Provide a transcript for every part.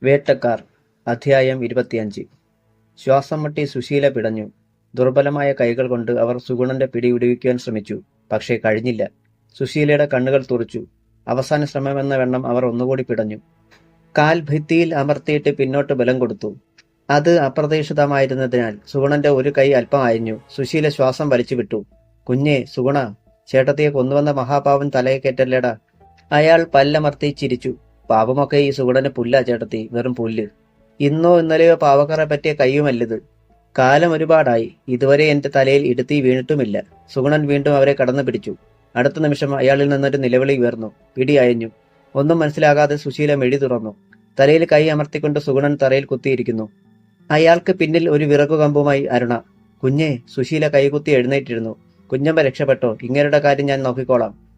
വേട്ടക്കാർ അധ്യായം 25. ശ്വാസം മുട്ടി സുശീല പിടഞ്ഞു. ദുർബലമായ കൈകൾ കൊണ്ട് അവർ സുഗുണന്റെ പിടി വിടുവിക്കുവാൻ ശ്രമിച്ചു. പക്ഷേ കഴിഞ്ഞില്ല. സുശീലയുടെ കണ്ണുകൾ തുറച്ചു. അവസാന ശ്രമമെന്ന വണ്ണം അവർ ഒന്നുകൂടി പിടഞ്ഞു. കാൽ ഭിത്തിയിൽ അമർത്തിയിട്ട് പിന്നോട്ട് ബലം കൊടുത്തു. അത് അപ്രതീക്ഷിതമായിരുന്നതിനാൽ സുഗുണന്റെ ഒരു കൈ അല്പം അയഞ്ഞു. സുശീല ശ്വാസം വലിച്ചു വിട്ടു. കുഞ്ഞേ, സുഗുണ, ചേട്ടത്തിയെ കൊന്നുവന്ന മഹാപാവൻ തലയെ കെട്ടല്ലേടാ. അയാൾ പല്ലമർത്തി ചിരിച്ചു. പാപമൊക്കെ ഈ സുഗുണന് പുല്ലാ ചേട്ടത്തി, വെറും പുല്ല്. ഇന്നോ ഇന്നലെയോ പാവക്കറെ പറ്റിയ കയ്യുമല്ലിത്. കാലം ഒരുപാടായി, ഇതുവരെ എന്റെ തലയിൽ ഇടുത്തി വീണിട്ടുമില്ല. സുഗുണൻ വീണ്ടും അവരെ കടന്നു പിടിച്ചു. അടുത്ത നിമിഷം അയാളിൽ നിന്നൊരു നിലവിളി ഉയർന്നു. പിടി അയഞ്ഞു. ഒന്നും മനസ്സിലാകാതെ സുശീല മെഴി തുറന്നു. തലയിൽ കൈ അമർത്തിക്കൊണ്ട് സുഗുണൻ തറയിൽ കുത്തിയിരിക്കുന്നു. അയാൾക്ക് പിന്നിൽ ഒരു വിറകുകമ്പുമായി അരുണ. കുഞ്ഞേ, സുശീല കൈകുത്തി എഴുന്നേറ്റിരുന്നു. കുഞ്ഞമ്മ രക്ഷപ്പെട്ടോ, ഇങ്ങരുടെ കാര്യം ഞാൻ നോക്കിക്കോളാം.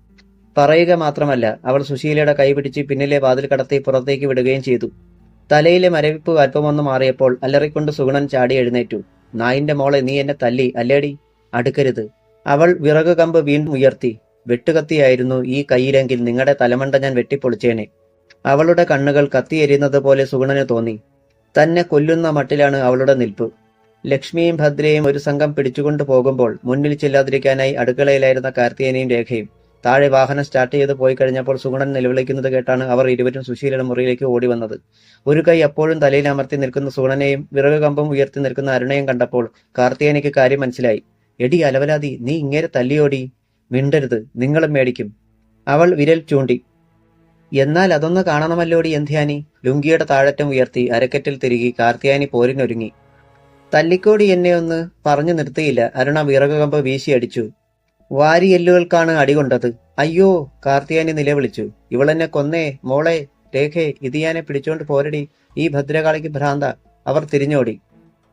പറയുക മാത്രമല്ല, അവൾ സുശീലയുടെ കൈ പിടിച്ച് പിന്നിലെ വാതിൽ കടത്തി പുറത്തേക്ക് വിടുകയും ചെയ്തു. തലയിലെ മരവിപ്പ് അല്പമൊന്നു മാറിയപ്പോൾ അലറിക്കൊണ്ട് സുഗുണൻ ചാടി എഴുന്നേറ്റു. നായിന്റെ മോളെ, നീ എന്നെ തല്ലി അല്ലേടി? അടുക്കരുത്. അവൾ വിറക് കമ്പ് വീണ്ടും ഉയർത്തി. വെട്ടുകത്തിയായിരുന്നു ഈ കൈയിലെങ്കിൽ നിങ്ങളുടെ തലമണ്ട ഞാൻ വെട്ടിപ്പൊളിച്ചേനെ. അവളുടെ കണ്ണുകൾ കത്തിയെരിയുന്നത് പോലെ സുഗുണന് തോന്നി. തന്നെ കൊല്ലുന്ന മട്ടിലാണ് അവളുടെ നിൽപ്പ്. ലക്ഷ്മിയും ഭദ്രയും ഒരു സംഘം പിടിച്ചുകൊണ്ടു പോകുമ്പോൾ മുന്നിൽ ചെല്ലാതിരിക്കാനായി അടുക്കളയിലായിരുന്ന കാർത്തികനെയും രേഖയും. താഴെ വാഹനം സ്റ്റാർട്ട് ചെയ്ത് പോയി കഴിഞ്ഞപ്പോൾ സുഗുണൻ നിലവിളിക്കുന്നത് കേട്ടാണ് അവർ ഇരുവരും സുശീലയുടെ മുറിയിലേക്ക് ഓടി വന്നത്. ഒരു കൈ അപ്പോഴും തലയിൽ അമർത്തി നിൽക്കുന്ന സുഗുണനെയും വിറക് കമ്പം ഉയർത്തി നിൽക്കുന്ന അരുണയും കണ്ടപ്പോൾ കാർത്തികനിക്ക് കാര്യം മനസ്സിലായി. എടി അലവലാതി, നീ ഇങ്ങേരെ തല്ലിയോടി? മിണ്ടരുത്, നിങ്ങളും മേടിക്കും. അവൾ വിരൽ ചൂണ്ടി. എന്നാൽ അതൊന്ന് കാണണമല്ലോടി എന്ധ്യാനി. ലുങ്കിയുടെ താഴറ്റം ഉയർത്തി അരക്കെറ്റിൽ തിരികെ കാർത്തിയാനി പോരിനൊരുങ്ങി. തല്ലിക്കോടി എന്നെ ഒന്ന് പറഞ്ഞു നിർത്തിയില്ല. അരുണ വിറക് കമ്പ് വീശിയടിച്ചു. വാരിയെല്ലുകൾക്കാണ് അടികൊണ്ടത്. അയ്യോ, കാർത്തിയാനി നിലവിളിച്ചു. ഇവളെന്നെ കൊന്നേ മോളെ. രേഖേ, ഇത് ഞാനെ പിടിച്ചോണ്ട് പോരടി, ഈ ഭദ്രകാളിക്ക് ഭ്രാന്ത. അവർ തിരിഞ്ഞോടി.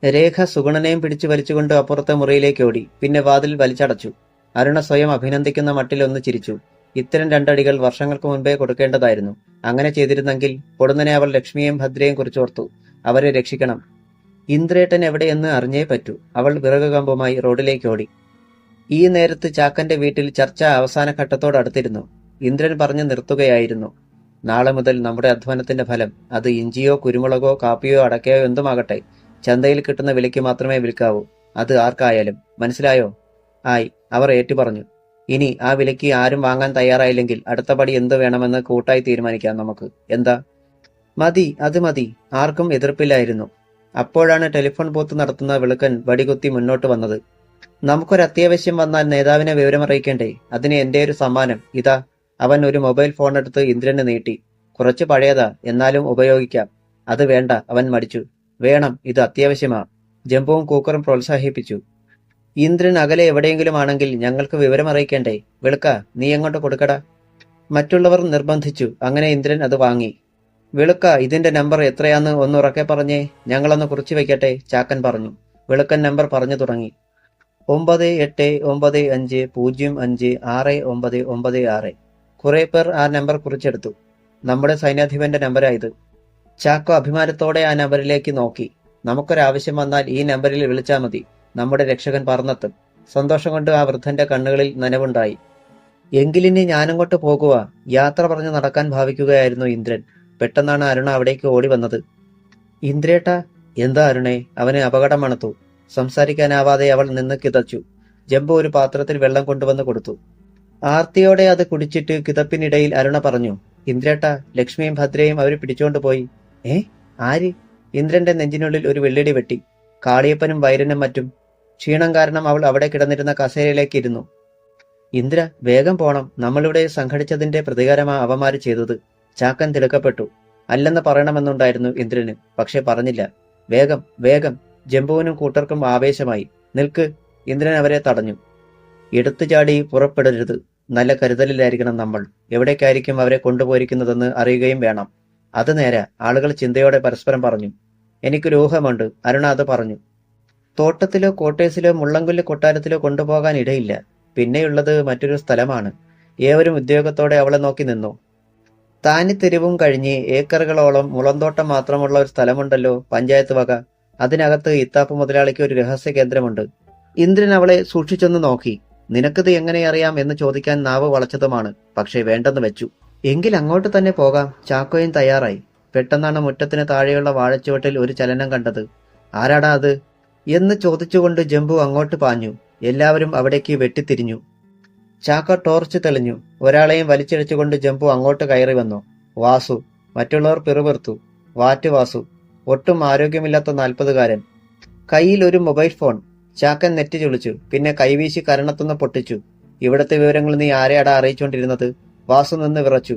രേഖ സുഗുണനെയും പിടിച്ചു വലിച്ചുകൊണ്ട് അപ്പുറത്തെ മുറിയിലേക്ക് ഓടി. പിന്നെ വാതിൽ വലിച്ചടച്ചു. അരുണ സ്വയം അഭിനന്ദിക്കുന്ന മട്ടിൽ ഒന്ന് ചിരിച്ചു. ഇത്തരം രണ്ടടികൾ വർഷങ്ങൾക്ക് മുൻപേ കൊടുക്കേണ്ടതായിരുന്നു. അങ്ങനെ ചെയ്തിരുന്നെങ്കിൽ പൊടുന്നനെ അവൾ ലക്ഷ്മിയെയും ഭദ്രയെയും കുറിച്ചോർത്തു. അവരെ രക്ഷിക്കണം. ഇന്ദ്രേട്ടൻ എവിടെയെന്ന് അറിഞ്ഞേ പറ്റൂ. അവൾ വിറക് കമ്പുമായി റോഡിലേക്ക് ഓടി. ഈ നേരത്ത് ചാക്കന്റെ വീട്ടിൽ ചർച്ച അവസാന ഘട്ടത്തോടടുത്തിരുന്നു. ഇന്ദ്രൻ പറഞ്ഞു നിർത്തുകയായിരുന്നു. നാളെ മുതൽ നമ്മുടെ അധ്വാനത്തിന്റെ ഫലം, അത് ഇഞ്ചിയോ കുരുമുളകോ കാപ്പിയോ അടക്കയോ എന്തുമാകട്ടെ, ചന്തയിൽ കിട്ടുന്ന വിലയ്ക്ക് മാത്രമേ വിൽക്കാവൂ. അത് ആർക്കായാലും. മനസ്സിലായോ? ആയി. അവർ ഏറ്റുപറഞ്ഞു. ഇനി ആ വിലയ്ക്ക് ആരും വാങ്ങാൻ തയ്യാറായില്ലെങ്കിൽ അടുത്ത പടി എന്ത് വേണമെന്ന് കൂട്ടായി തീരുമാനിക്കാം നമുക്ക്. എന്താ? മതി, അത് മതി. ആർക്കും എതിർപ്പില്ലായിരുന്നു. അപ്പോഴാണ് ടെലിഫോൺ ബൂത്ത് നടത്തുന്ന വെളുക്കൻ വടികുത്തി മുന്നോട്ട് വന്നത്. നമുക്കൊരത്യാവശ്യം വന്നാൽ നേതാവിനെ വിവരമറിയിക്കേണ്ടേ? അതിന് എന്റെ ഒരു സമ്മാനം ഇതാ. അവൻ ഒരു മൊബൈൽ ഫോൺ എടുത്ത് ഇന്ദ്രന് നീട്ടി. കുറച്ച് പഴയതാ, എന്നാലും ഉപയോഗിക്കാം. അത് വേണ്ട, അവൻ മടിച്ചു. വേണം, ഇത് അത്യാവശ്യമാ. ജംബുവും കൂക്കറും പ്രോത്സാഹിപ്പിച്ചു. ഇന്ദ്രൻ അകലെ എവിടെയെങ്കിലും ആണെങ്കിൽ ഞങ്ങൾക്ക് വിവരമറിയിക്കേണ്ടേ? വെളുക്ക, നീ എങ്ങോട്ട് കൊടുക്കടാ? മറ്റുള്ളവർ നിർബന്ധിച്ചു. അങ്ങനെ ഇന്ദ്രൻ അത് വാങ്ങി. വെളുക്ക, ഇതിന്റെ നമ്പർ എത്രയാന്ന് ഒന്നുറക്കെ പറഞ്ഞേ, ഞങ്ങളൊന്ന് കുറിച്ചു വെക്കട്ടെ, ചാക്കൻ പറഞ്ഞു. വെളുക്കൻ നമ്പർ പറഞ്ഞു തുടങ്ങി. 9895056996. കുറെ പേർ ആ നമ്പർ കുറിച്ചെടുത്തു. നമ്മുടെ സൈന്യാധിപന്റെ നമ്പരായത്. ചാക്കോ അഭിമാനത്തോടെ ആ നമ്പറിലേക്ക് നോക്കി. നമുക്കൊരാവശ്യം വന്നാൽ ഈ നമ്പറിൽ വിളിച്ചാൽ മതി. നമ്മുടെ രക്ഷകൻ പറന്നെത്തും. സന്തോഷം കൊണ്ട് ആ വൃദ്ധന്റെ കണ്ണുകളിൽ നനവുണ്ടായി. എങ്കിലിനി ഞാനങ്ങോട്ട് പോകുക. യാത്ര പറഞ്ഞു നടക്കാൻ ഭാവിക്കുകയായിരുന്നു ഇന്ദ്രൻ. പെട്ടെന്നാണ് അരുണ അവിടേക്ക് ഓടി വന്നത്. ഇന്ദ്രേട്ടാ. എന്താ അരുണേ? അവന് അപകടം മണത്തു. സംസാരിക്കാനാവാതെ അവൾ നിന്ന് കിതച്ചു. ജംബു ഒരു പാത്രത്തിൽ വെള്ളം കൊണ്ടുവന്ന് കൊടുത്തു. ആർത്തിയോടെ അത് കുടിച്ചിട്ട് കിതപ്പിനിടയിൽ അരുണ പറഞ്ഞു. ഇന്ദ്രേട്ടാ, ലക്ഷ്മിയും ഭദ്രയും അവര് പിടിച്ചോണ്ട് പോയി. ആര്? ഇന്ദ്രന്റെ നെഞ്ചിനുള്ളിൽ ഒരു വെള്ളിടി വെട്ടി. കാളിയപ്പനും വൈരനും മറ്റും. ക്ഷീണം കാരണം അവൾ അവിടെ കിടന്നിരുന്ന കസേരയിലേക്ക് ഇരുന്നു. ഇന്ദ്ര, വേഗം പോണം. നമ്മളിവിടെ സംഘടിച്ചതിന്റെ പ്രതികാരമാ അവന്മാര് ചെയ്തത്. ചാക്കൻ തിടുക്കപ്പെട്ടു. അല്ലെന്ന് പറയണമെന്നുണ്ടായിരുന്നു ഇന്ദ്രന്, പക്ഷെ പറഞ്ഞില്ല. വേഗം വേഗം. ജംബുവിനും കൂട്ടർക്കും ആവേശമായി. നിൽക്ക്. ഇന്ദ്രൻ അവരെ തടഞ്ഞു. എടുത്തു ചാടി പുറപ്പെടരുത്. നല്ല കരുതലിലായിരിക്കണം നമ്മൾ. എവിടേക്കായിരിക്കും അവരെ കൊണ്ടുപോയിരിക്കുന്നതെന്ന് അറിയുകയും വേണം. അത് നേരെ. ആളുകൾ ചിന്തയോടെ പരസ്പരം പറഞ്ഞു. എനിക്കൊരു ഊഹമുണ്ട്. അരുണ അത് പറഞ്ഞു. തോട്ടത്തിലോ കോട്ടേഴ്സിലോ മുള്ളംകൊല്ലി കൊട്ടാരത്തിലോ കൊണ്ടുപോകാൻ ഇടയില്ല. പിന്നെയുള്ളത് മറ്റൊരു സ്ഥലമാണ്. ഏവരും ഉദ്യോഗത്തോടെ അവളെ നോക്കി നിന്നു. താനിത്തെരുവും കഴിഞ്ഞ് ഏക്കറുകളോളം മുളന്തോട്ടം മാത്രമുള്ള ഒരു സ്ഥലമുണ്ടല്ലോ, പഞ്ചായത്ത് വക. അതിനകത്ത് ഇത്താപ്പ് മുതലാളിക്ക് ഒരു രഹസ്യ കേന്ദ്രമുണ്ട്. ഇന്ദ്രൻ അവളെ സൂക്ഷിച്ചൊന്ന് നോക്കി. നിനക്കിത് എങ്ങനെ അറിയാം എന്ന് ചോദിക്കാൻ നാവ് വളച്ചതുമാണ്. പക്ഷേ വേണ്ടെന്ന് വെച്ചു. എങ്കിൽ അങ്ങോട്ട് തന്നെ പോകാം. ചാക്കോയും തയ്യാറായി. പെട്ടെന്നാണ് മുറ്റത്തിന് താഴെയുള്ള വാഴച്ചുവട്ടിൽ ഒരു ചലനം കണ്ടത്. ആരാടാ അത് എന്ന് ചോദിച്ചുകൊണ്ട് ജംബു അങ്ങോട്ട് പാഞ്ഞു. എല്ലാവരും അവിടേക്ക് വെട്ടിത്തിരിഞ്ഞു. ചാക്ക ടോർച്ച് തെളിഞ്ഞു. ഒരാളെയും വലിച്ചിഴച്ചുകൊണ്ട് ജംബു അങ്ങോട്ട് കയറി വന്നു. വാസു. മറ്റുള്ളവർ പിറുപിറുത്തു. വാറ്റ് വാസു. ഒട്ടും ആരോഗ്യമില്ലാത്ത 40-കാരൻ. കയ്യിൽ ഒരു മൊബൈൽ ഫോൺ. ചാക്കൻ നെറ്റി ചുളിച്ചു. പിന്നെ കൈവീശി കരണത്തുനിന്ന് പൊട്ടിച്ചു. ഇവിടത്തെ വിവരങ്ങൾ നീ ആരെയാടാ അറിയിച്ചുകൊണ്ടിരുന്നത്? വാസു നിന്ന് വിറച്ചു.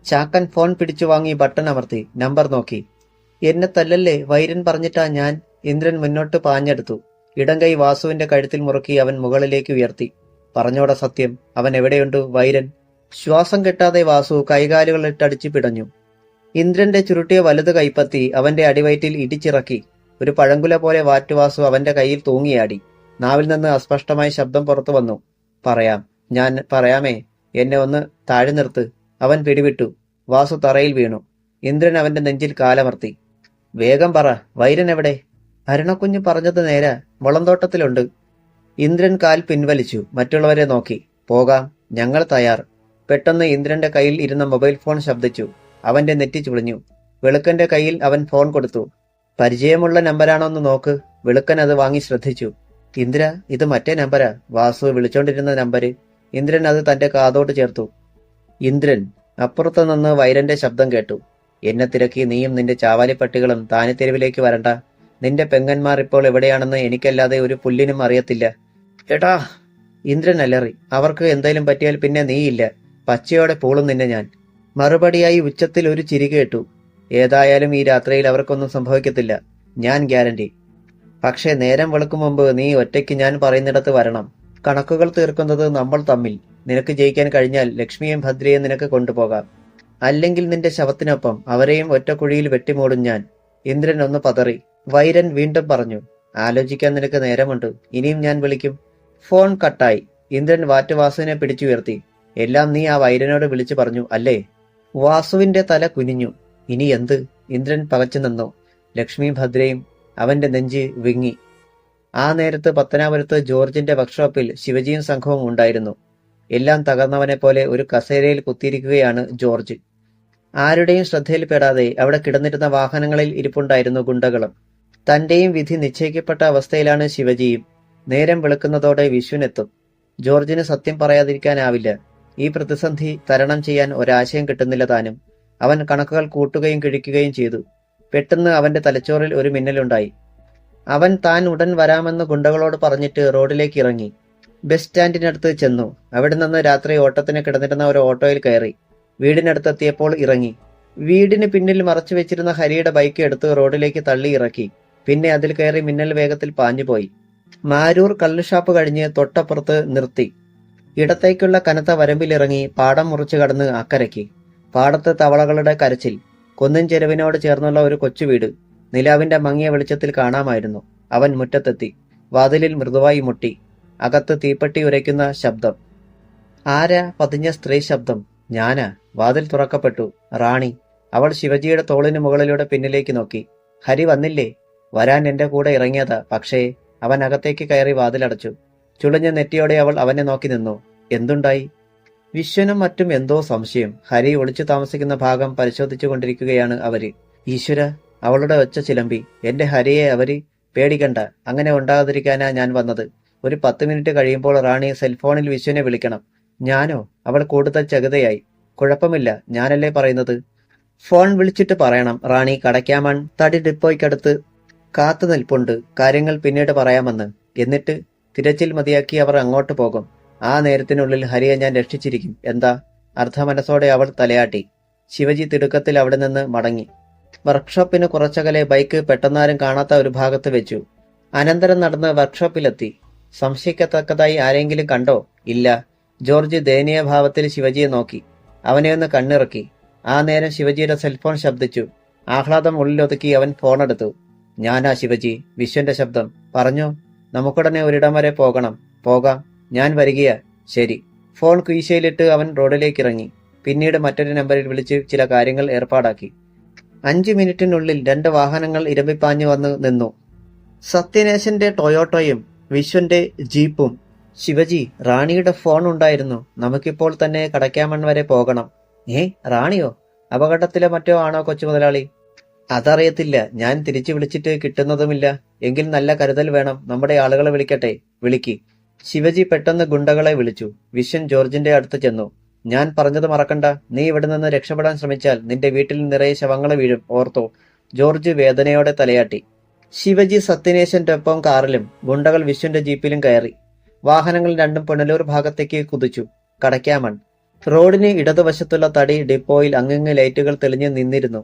ചാക്കൻ ഫോൺ പിടിച്ചു വാങ്ങി ബട്ടൺ അമർത്തി. നമ്പർ നോക്കി. എന്നെ തല്ലല്ലേ, വൈരൻ പറഞ്ഞിട്ടാ ഞാൻ. ഇന്ദ്രൻ മുന്നോട്ട് പാഞ്ഞെടുത്തു. ഇടം കൈ വാസുവിന്റെ കഴുത്തിൽ മുറുക്കി അവൻ മുകളിലേക്ക് ഉയർത്തി. പറഞ്ഞോട സത്യം, അവൻ എവിടെയുണ്ട് വൈരൻ? ശ്വാസം കെട്ടാതെ വാസു കൈകാലുകളിട്ടടിച്ചു പിടഞ്ഞു. ഇന്ദ്രന്റെ ചുരുട്ടിയ വലുത് കൈപ്പത്തി അവന്റെ അടിവയറ്റിൽ ഇടിച്ചിറക്കി. ഒരു പഴങ്കുല പോലെ വാറ്റുവാസു അവന്റെ കയ്യിൽ തൂങ്ങിയാടി. നാവിൽ നിന്ന് അസ്പഷ്ടമായ ശബ്ദം പുറത്തു വന്നു. ഞാൻ പറയാമേ, എന്നെ ഒന്ന് താഴെ നിർത്ത്. അവൻ പിടിവിട്ടു. വാസു തറയിൽ വീണു. ഇന്ദ്രൻ അവന്റെ നെഞ്ചിൽ കാലമർത്തി. വേഗം പറ, വൈരൻ എവിടെ? അരുണക്കുഞ്ഞ് പറഞ്ഞത് നേരാ, മുളന്തോട്ടത്തിലുണ്ട്. ഇന്ദ്രൻ കാൽ പിൻവലിച്ചു. മറ്റുള്ളവരെ നോക്കി. പോകാം, ഞങ്ങൾ തയ്യാർ. പെട്ടെന്ന് ഇന്ദ്രന്റെ കയ്യിൽ ഇരുന്ന മൊബൈൽ ഫോൺ ശബ്ദിച്ചു. അവന്റെ നെറ്റി ചുളിഞ്ഞു. വെളുക്കന്റെ കയ്യിൽ അവൻ ഫോൺ കൊടുത്തു. പരിചയമുള്ള നമ്പരാണോന്ന് നോക്ക്. വെളുക്കൻ അത് വാങ്ങി ശ്രദ്ധിച്ചു. ഇന്ദ്ര, ഇത് മറ്റേ നമ്പരാ, വാസു വിളിച്ചോണ്ടിരുന്ന നമ്പര്. ഇന്ദ്രൻ അത് തന്റെ കാതോട്ട് ചേർത്തു. ഇന്ദ്രൻ. അപ്പുറത്തു നിന്ന് വൈരന്റെ ശബ്ദം കേട്ടു. എന്നെ തിരക്കി നീയും നിന്റെ ചാവാലിപ്പട്ടികളും താനിത്തെരുവിലേക്ക് വരണ്ട. നിന്റെ പെങ്ങന്മാർ ഇപ്പോൾ എവിടെയാണെന്ന് എനിക്കല്ലാതെ ഒരു പുല്ലിനും അറിയത്തില്ല. എടാ! ഇന്ദ്രൻ അലറി. അവർക്ക് എന്തേലും പറ്റിയാൽ പിന്നെ നീയില്ല. പച്ചയോടെ പൂളും നിന്നെ ഞാൻ. മറുപടിയായി ഉച്ചത്തിൽ ഒരു ചിരി കേട്ടു. ഏതായാലും ഈ രാത്രിയിൽ അവർക്കൊന്നും സംഭവിക്കത്തില്ല, ഞാൻ ഗ്യാരണ്ടി. പക്ഷേ നേരം വെളുക്കും മുമ്പ് നീ ഒറ്റയ്ക്ക് ഞാൻ പറയുന്നിടത്ത് വരണം. കണക്കുകൾ തീർക്കുന്നത് നമ്മൾ തമ്മിൽ. നിനക്ക് ജയിക്കാൻ കഴിഞ്ഞാൽ ലക്ഷ്മിയും ഭദ്രയും നിനക്ക് കൊണ്ടുപോകാം. അല്ലെങ്കിൽ നിന്റെ ശവത്തിനൊപ്പം അവരെയും ഒറ്റ കുഴിയിൽ വെട്ടിമൂടും ഞാൻ. ഇന്ദ്രൻ ഒന്ന് പതറി. വൈരൻ വീണ്ടും പറഞ്ഞു. ആലോചിക്കാൻ നിനക്ക് നേരമുണ്ട്. ഇനിയും ഞാൻ വിളിക്കും. ഫോൺ കട്ടായി. ഇന്ദ്രൻ വാറ്റുവാസുവിനെ പിടിച്ചുയർത്തി. എല്ലാം നീ ആ വൈരനോട് വിളിച്ചു പറഞ്ഞു അല്ലേ? വാസുവിന്റെ തല കുനിഞ്ഞു. ഇനി എന്ത്? ഇന്ദ്രൻ പകച്ചു നിന്നു. ലക്ഷ്മിയും ഭദ്രയും. അവന്റെ നെഞ്ച് വിങ്ങി. ആ നേരത്ത് പത്തനാപുരത്ത് ജോർജിന്റെ വർക്ക്ഷോപ്പിൽ ശിവജിയും സംഘവും ഉണ്ടായിരുന്നു. എല്ലാം തകർന്നവനെ പോലെ ഒരു കസേരയിൽ കുത്തിയിരിക്കുകയാണ് ജോർജ്. ആരുടെയും ശ്രദ്ധയിൽപ്പെടാതെ അവിടെ കിടന്നിരുന്ന വാഹനങ്ങളിൽ ഇരിപ്പുണ്ടായിരുന്നു ഗുണ്ടകളും. തന്റെയും വിധി നിശ്ചയിക്കപ്പെട്ട അവസ്ഥയിലാണ് ശിവജിയും. നേരം വെളുക്കുന്നതോടെ വിഷുവിനെത്തും. ജോർജിന് സത്യം പറയാതിരിക്കാനാവില്ല. ഈ പ്രതിസന്ധി തരണം ചെയ്യാൻ ഒരാശയം കിട്ടുന്നില്ല താനും. അവൻ കണക്കുകൾ കൂട്ടുകയും കിഴിക്കുകയും ചെയ്തു. പെട്ടെന്ന് അവന്റെ തലച്ചോറിൽ ഒരു മിന്നലുണ്ടായി. അവൻ താൻ ഉടൻ വരാമെന്ന് ഗുണ്ടകളോട് പറഞ്ഞിട്ട് റോഡിലേക്ക് ഇറങ്ങി. ബസ് സ്റ്റാൻഡിനടുത്ത് ചെന്നു. അവിടെ നിന്ന് രാത്രി ഓട്ടത്തിന് കിടന്നിരുന്ന ഒരു ഓട്ടോയിൽ കയറി. വീടിനടുത്തെത്തിയപ്പോൾ ഇറങ്ങി. വീടിന് പിന്നിൽ മറച്ചു വെച്ചിരുന്ന ഹരിയുടെ ബൈക്ക് എടുത്ത് റോഡിലേക്ക് തള്ളി ഇറക്കി. പിന്നെ അതിൽ കയറി മിന്നൽ വേഗത്തിൽ പാഞ്ഞുപോയി. മാരൂർ കള്ളുഷാപ്പ് കഴിഞ്ഞ് തൊട്ടപ്പുറത്ത് നിർത്തി. ഇടത്തേക്കുള്ള കനത്ത വരമ്പിലിറങ്ങി പാടം മുറിച്ചു കടന്ന് അക്കരയ്ക്ക്. പാടത്ത് തവളകളുടെ കരച്ചിൽ. കുന്നിൻ ചെരുവിനോട് ചേർന്നുള്ള ഒരു കൊച്ചു വീട് നിലാവിന്റെ മങ്ങിയ വെളിച്ചത്തിൽ കാണാമായിരുന്നു. അവൻ മുറ്റത്തെത്തി. വാതിലിൽ മൃദുവായി മുട്ടി. അകത്ത് തീപ്പെട്ടി ഉരയ്ക്കുന്ന ശബ്ദം. ആരാ? പതിഞ്ഞ സ്ത്രീ ശബ്ദം. ഞാനാ. വാതിൽ തുറക്കപ്പെട്ടു. റാണി. അവൾ ശിവജിയുടെ തോളിന് മുകളിലൂടെ പിന്നിലേക്ക് നോക്കി. ഹരി വന്നില്ലേ? വരാൻ എന്റെ കൂടെ ഇറങ്ങിയതാ, പക്ഷേ. അവൻ അകത്തേക്ക് കയറി വാതിലടച്ചു. ചുളിഞ്ഞ നെറ്റിയോടെ അവൾ അവനെ നോക്കി നിന്നു. എന്തുണ്ടായി? വിശ്വനും മറ്റും എന്തോ സംശയം. ഹരി ഒളിച്ചു താമസിക്കുന്ന ഭാഗം പരിശോധിച്ചു കൊണ്ടിരിക്കുകയാണ് അവര്. ഈശ്വര! അവളുടെ ഒച്ച ചിലമ്പി. എന്റെ ഹരിയെ അവര് പേടിക്കണ്ട. അങ്ങനെ ഉണ്ടാകാതിരിക്കാനാ ഞാൻ വന്നത്. ഒരു 10 മിനിറ്റ് കഴിയുമ്പോൾ റാണി സെൽഫോണിൽ വിശ്വനെ വിളിക്കണം. ഞാനോ? അവൾ കൂടുതൽ ചകിതയായി. കുഴപ്പമില്ല, ഞാനല്ലേ പറയുന്നത്. ഫോൺ വിളിച്ചിട്ട് പറയണം റാണി കടയ്ക്കാമൺ തടി ഡിപ്പോയ്ക്കടുത്ത് കാത്തു നിൽപ്പുണ്ട്. കാര്യങ്ങൾ പിന്നീട് പറയാമെന്ന്. എന്നിട്ട് തിരച്ചിൽ മതിയാക്കി അവർ അങ്ങോട്ട് പോകും. ആ നേരത്തിനുള്ളിൽ ഹരിയെ ഞാൻ രക്ഷിച്ചിരിക്കും. എന്താ? അർദ്ധമനസ്സോടെ അവൾ തലയാട്ടി. ശിവജി തിടുക്കത്തിൽ അവിടെ നിന്ന് മടങ്ങി. വർക്ക്ഷോപ്പിന് കുറച്ചകലെ ബൈക്ക് പെട്ടെന്നാരും കാണാത്ത ഒരു ഭാഗത്ത് വെച്ചു. അനന്തരം നടന്ന് വർക്ക്ഷോപ്പിലെത്തി. സംശയിക്കത്തക്കതായി ആരെങ്കിലും കണ്ടോ? ഇല്ല. ജോർജ് ദയനീയ ഭാവത്തിൽ ശിവജിയെ നോക്കി. അവനെ ഒന്ന് കണ്ണിറക്കി. ആ നേരം ശിവജിയുടെ സെൽഫോൺ ശബ്ദിച്ചു. ആഹ്ലാദം ഉള്ളിലൊതുക്കി അവൻ ഫോണെടുത്തു. ഞാനാ ശിവജി. വിശ്വന്റെ ശബ്ദം. പറഞ്ഞോ. നമുക്കുടനെ ഒരിടം വരെ പോകണം. പോകാം. ഞാൻ വരികയാ. ശരി. ഫോൺ കീശയിലിട്ട് അവൻ റോഡിലേക്കിറങ്ങി. പിന്നീട് മറ്റൊരു നമ്പറിൽ വിളിച്ച് ചില കാര്യങ്ങൾ ഏർപ്പാടാക്കി. 5 മിനിറ്റിനുള്ളിൽ 2 വാഹനങ്ങൾ ഇരമ്പിപ്പാഞ്ഞു വന്ന് നിന്നു. സത്യനേശന്റെ ടൊയോട്ടോയും വിശ്വന്റെ ജീപ്പും. ശിവജി, റാണിയുടെ ഫോൺ ഉണ്ടായിരുന്നു. നമുക്കിപ്പോൾ തന്നെ കടയ്ക്കാമൺ വരെ പോകണം. ഏ, റാണിയോ? അപകടത്തിലോ മറ്റോ ആണോ കൊച്ചു മുതലാളി? അതറിയത്തില്ല. ഞാൻ തിരിച്ചു വിളിച്ചിട്ട് കിട്ടുന്നതുമില്ല. എങ്കിൽ നല്ല കരുതൽ വേണം. നമ്മുടെ ആളുകളെ വിളിക്കട്ടെ. വിളിക്ക്. ശിവജി പെട്ടെന്ന് ഗുണ്ടകളെ വിളിച്ചു. വിശ്വൻ ജോർജിന്റെ അടുത്ത് ചെന്നു. ഞാൻ പറഞ്ഞത് മറക്കണ്ട. നീ ഇവിടെ നിന്ന് രക്ഷപ്പെടാൻ ശ്രമിച്ചാൽ നിന്റെ വീട്ടിൽ നിറയെ ശവങ്ങൾ വീഴും, ഓർത്തോ? ജോർജ് വേദനയോടെ തലയാട്ടി. ശിവജി സത്യനേശന്റെ ഒപ്പം കാറിലും ഗുണ്ടകൾ വിശ്വന്റെ ജീപ്പിലും കയറി. വാഹനങ്ങൾ രണ്ടും പുനലൂർ ഭാഗത്തേക്ക് കുതിച്ചു. കടയ്ക്കാമൺ. റോഡിന് ഇടതുവശത്തുള്ള തടി ഡിപ്പോയിൽ അങ്ങിങ്ങ് ലൈറ്റുകൾ തെളിഞ്ഞു നിന്നിരുന്നു.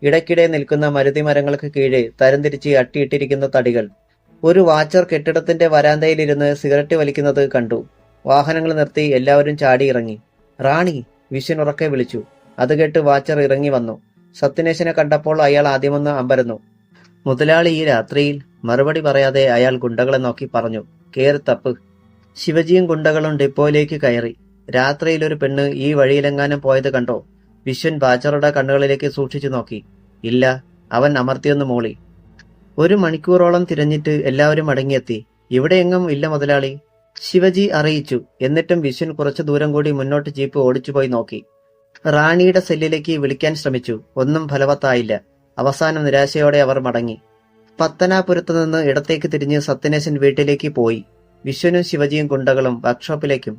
ഇടയ്ക്കിടെ നിൽക്കുന്ന മരുതി മരങ്ങൾക്ക് കീഴെ തരംതിരിച്ച് അട്ടിയിട്ടിരിക്കുന്ന തടികൾ. ഒരു വാച്ചർ കെട്ടിടത്തിന്റെ വരാന്തയിലിരുന്ന് സിഗരറ്റ് വലിക്കുന്നത് കണ്ടു. വാഹനങ്ങൾ നിർത്തി എല്ലാവരും ചാടിയിറങ്ങി. റാണി! വിശ്വൻ ഉറക്കെ വിളിച്ചു. അത് കേട്ട് വാച്ചർ ഇറങ്ങി വന്നു. സത്യനേശനെ കണ്ടപ്പോൾ അയാൾ ആദ്യമൊന്ന് അമ്പരന്നു. മുതലാളി ഈ രാത്രിയിൽ? മറുപടി പറയാതെ അയാൾ ഗുണ്ടകളെ നോക്കി പറഞ്ഞു. കേറി തപ്പ്. ശിവജിയും ഗുണ്ടകളും ഡിപ്പോയിലേക്ക് കയറി. രാത്രിയിൽ ഒരു പെണ്ണ് ഈ വഴിയിലെങ്ങാനും പോയത് കണ്ടോ? വിശ്വൻ വാച്ചറുടെ കണ്ണുകളിലേക്ക് സൂക്ഷിച്ചു നോക്കി. ഇല്ല. അവൻ അമർത്തിയൊന്ന് മൂളി. 1 മണിക്കൂറോളം തിരഞ്ഞിട്ട് എല്ലാവരും മടങ്ങിയെത്തി. ഇവിടെയെങ്ങും ഇല്ല മുതലാളി, ശിവജി അറിയിച്ചു. എന്നിട്ടും വിശ്വൻ കുറച്ചു ദൂരം കൂടി മുന്നോട്ട് ജീപ്പ് ഓടിച്ചുപോയി നോക്കി. റാണിയുടെ സെല്ലിലേക്ക് വിളിക്കാൻ ശ്രമിച്ചു. ഒന്നും ഫലവത്തായില്ല. അവസാനം നിരാശയോടെ അവർ മടങ്ങി. പത്തനാപുരത്ത് നിന്ന് ഇടത്തേക്ക് തിരിഞ്ഞ് സത്യനേശൻ വീട്ടിലേക്ക് പോയി. വിശ്വനും ശിവജിയും ഗുണ്ടകളും വർക്ക്ഷോപ്പിലേക്കും.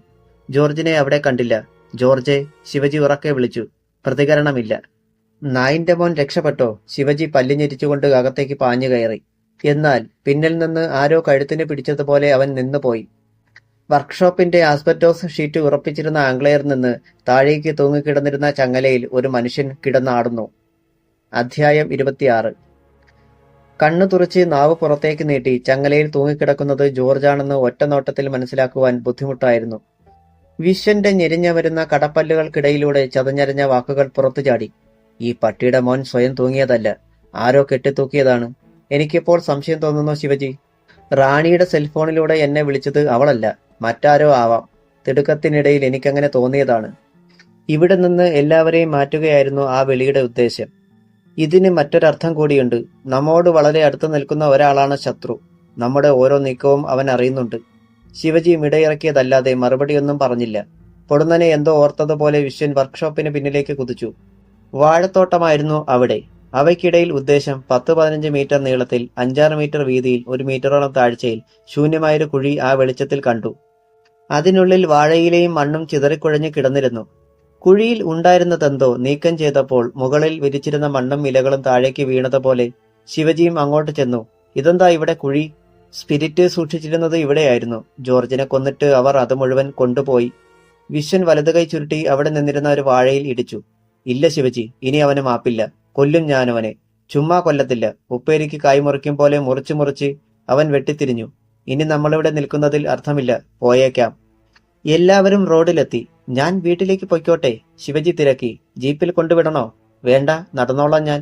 ജോർജിനെ അവിടെ കണ്ടില്ല. ജോർജെ! ശിവജി ഉറക്കെ വിളിച്ചു. പ്രതികരണമില്ല. നായിന്റെ മോൻ രക്ഷപ്പെട്ടോ? ശിവജി പല്ലിഞ്ഞിരിച്ചുകൊണ്ട് അകത്തേക്ക് പാഞ്ഞു കയറി. എന്നാൽ പിന്നിൽ നിന്ന് ആരോ കഴുത്തിന് പിടിച്ചതുപോലെ അവൻ നിന്നുപോയി. വർക്ക്ഷോപ്പിന്റെ ആസ്ബറ്റോസ് ഷീറ്റ് ഉറപ്പിച്ചിരുന്ന ആംഗ്ലെയറിൽ നിന്ന് താഴേക്ക് തൂങ്ങിക്കിടന്നിരുന്ന ചങ്ങലയിൽ ഒരു മനുഷ്യൻ കിടന്നാടുന്നു. അധ്യായം 26. കണ്ണു തുറച്ച് നാവ് പുറത്തേക്ക് നീട്ടി ചങ്ങലയിൽ തൂങ്ങിക്കിടക്കുന്നത് ജോർജാണെന്ന് ഒറ്റ നോട്ടത്തിൽ മനസ്സിലാക്കുവാൻ ബുദ്ധിമുട്ടായിരുന്നു. വിശ്വന്റെ ഞെരിഞ്ഞ വരുന്ന കടപ്പല്ലുകൾക്കിടയിലൂടെ ചതഞ്ഞരഞ്ഞ വാക്കുകൾ പുറത്തു ചാടി. ഈ പട്ടിയുടെ മോൻ സ്വയം തൂങ്ങിയതല്ല, ആരോ കെട്ടിത്തൂക്കിയതാണ്. എനിക്കിപ്പോൾ സംശയം തോന്നുന്നു ശിവജി. റാണിയുടെ സെൽഫോണിലൂടെ എന്നെ വിളിച്ചത് അവളല്ല, മറ്റാരോ ആവാം. തിടുക്കത്തിനിടയിൽ എനിക്കങ്ങനെ തോന്നിയതാണ്. ഇവിടെ നിന്ന് എല്ലാവരെയും മാറ്റുകയായിരുന്നു ആ വിളിയുടെ ഉദ്ദേശം. ഇതിന് മറ്റൊരർത്ഥം കൂടിയുണ്ട്. നമ്മോട് വളരെ അടുത്ത് നിൽക്കുന്ന ഒരാളാണ് ശത്രു. നമ്മുടെ ഓരോ നീക്കവും അവൻ അറിയുന്നുണ്ട്. ശിവജി മിടയിറക്കിയതല്ലാതെ മറുപടിയൊന്നും പറഞ്ഞില്ല. പൊടുന്നനെ എന്തോ ഓർത്തതുപോലെ വിശ്വൻ വർക്ക്ഷോപ്പിന് പിന്നിലേക്ക് കുതിച്ചു. വാഴത്തോട്ടമായിരുന്നു അവിടെ. അവയ്ക്കിടയിൽ ഉദ്ദേശം 10-15 മീറ്റർ നീളത്തിൽ 5-6 മീറ്റർ വീതിയിൽ 1 മീറ്ററോളം താഴ്ചയിൽ ശൂന്യമായൊരു കുഴി ആ വെളിച്ചത്തിൽ കണ്ടു. അതിനുള്ളിൽ വാഴയിലെയും മണ്ണും ചിതറിക്കുഴഞ്ഞു കിടന്നിരുന്നു. കുഴിയിൽ ഉണ്ടായിരുന്നതെന്തോ നീക്കം ചെയ്തപ്പോൾ മുകളിൽ വിരിച്ചിരുന്ന മണ്ണും ഇലകളും താഴേക്ക് വീണതുപോലെ. ശിവജിയും അങ്ങോട്ട് ചെന്നു. ഇതെന്താ ഇവിടെ കുഴി? സ്പിരിറ്റ് സൂക്ഷിച്ചിരുന്നത് ഇവിടെയായിരുന്നു. ജോർജിനെ കൊന്നിട്ട് അവർ അത് മുഴുവൻ കൊണ്ടുപോയി. വിശ്വൻ വലതുകൈ ചുരുട്ടി അവിടെ നിന്നിരുന്ന ഒരു വാഴയിൽ ഇടിച്ചു. ഇല്ല ശിവജി, ഇനി അവന് മാപ്പില്ല. കൊല്ലും ഞാനവനെ. ചുമ്മാ കൊല്ലത്തില്ല. ഉപ്പേരിക്ക് കായ് മുറിക്കും പോലെ മുറിച്ച് മുറിച്ച് അവൻ വെട്ടിത്തിരിഞ്ഞു. ഇനി നമ്മളിവിടെ നിൽക്കുന്നതിൽ അർത്ഥമില്ല. പോയേക്കാം. എല്ലാവരും റോഡിലെത്തി. ഞാൻ വീട്ടിലേക്ക് പൊയ്ക്കോട്ടെ? ശിവജി തിരക്കി. ജീപ്പിൽ കൊണ്ടുവിടണോ? വേണ്ട, നടന്നോളാം ഞാൻ.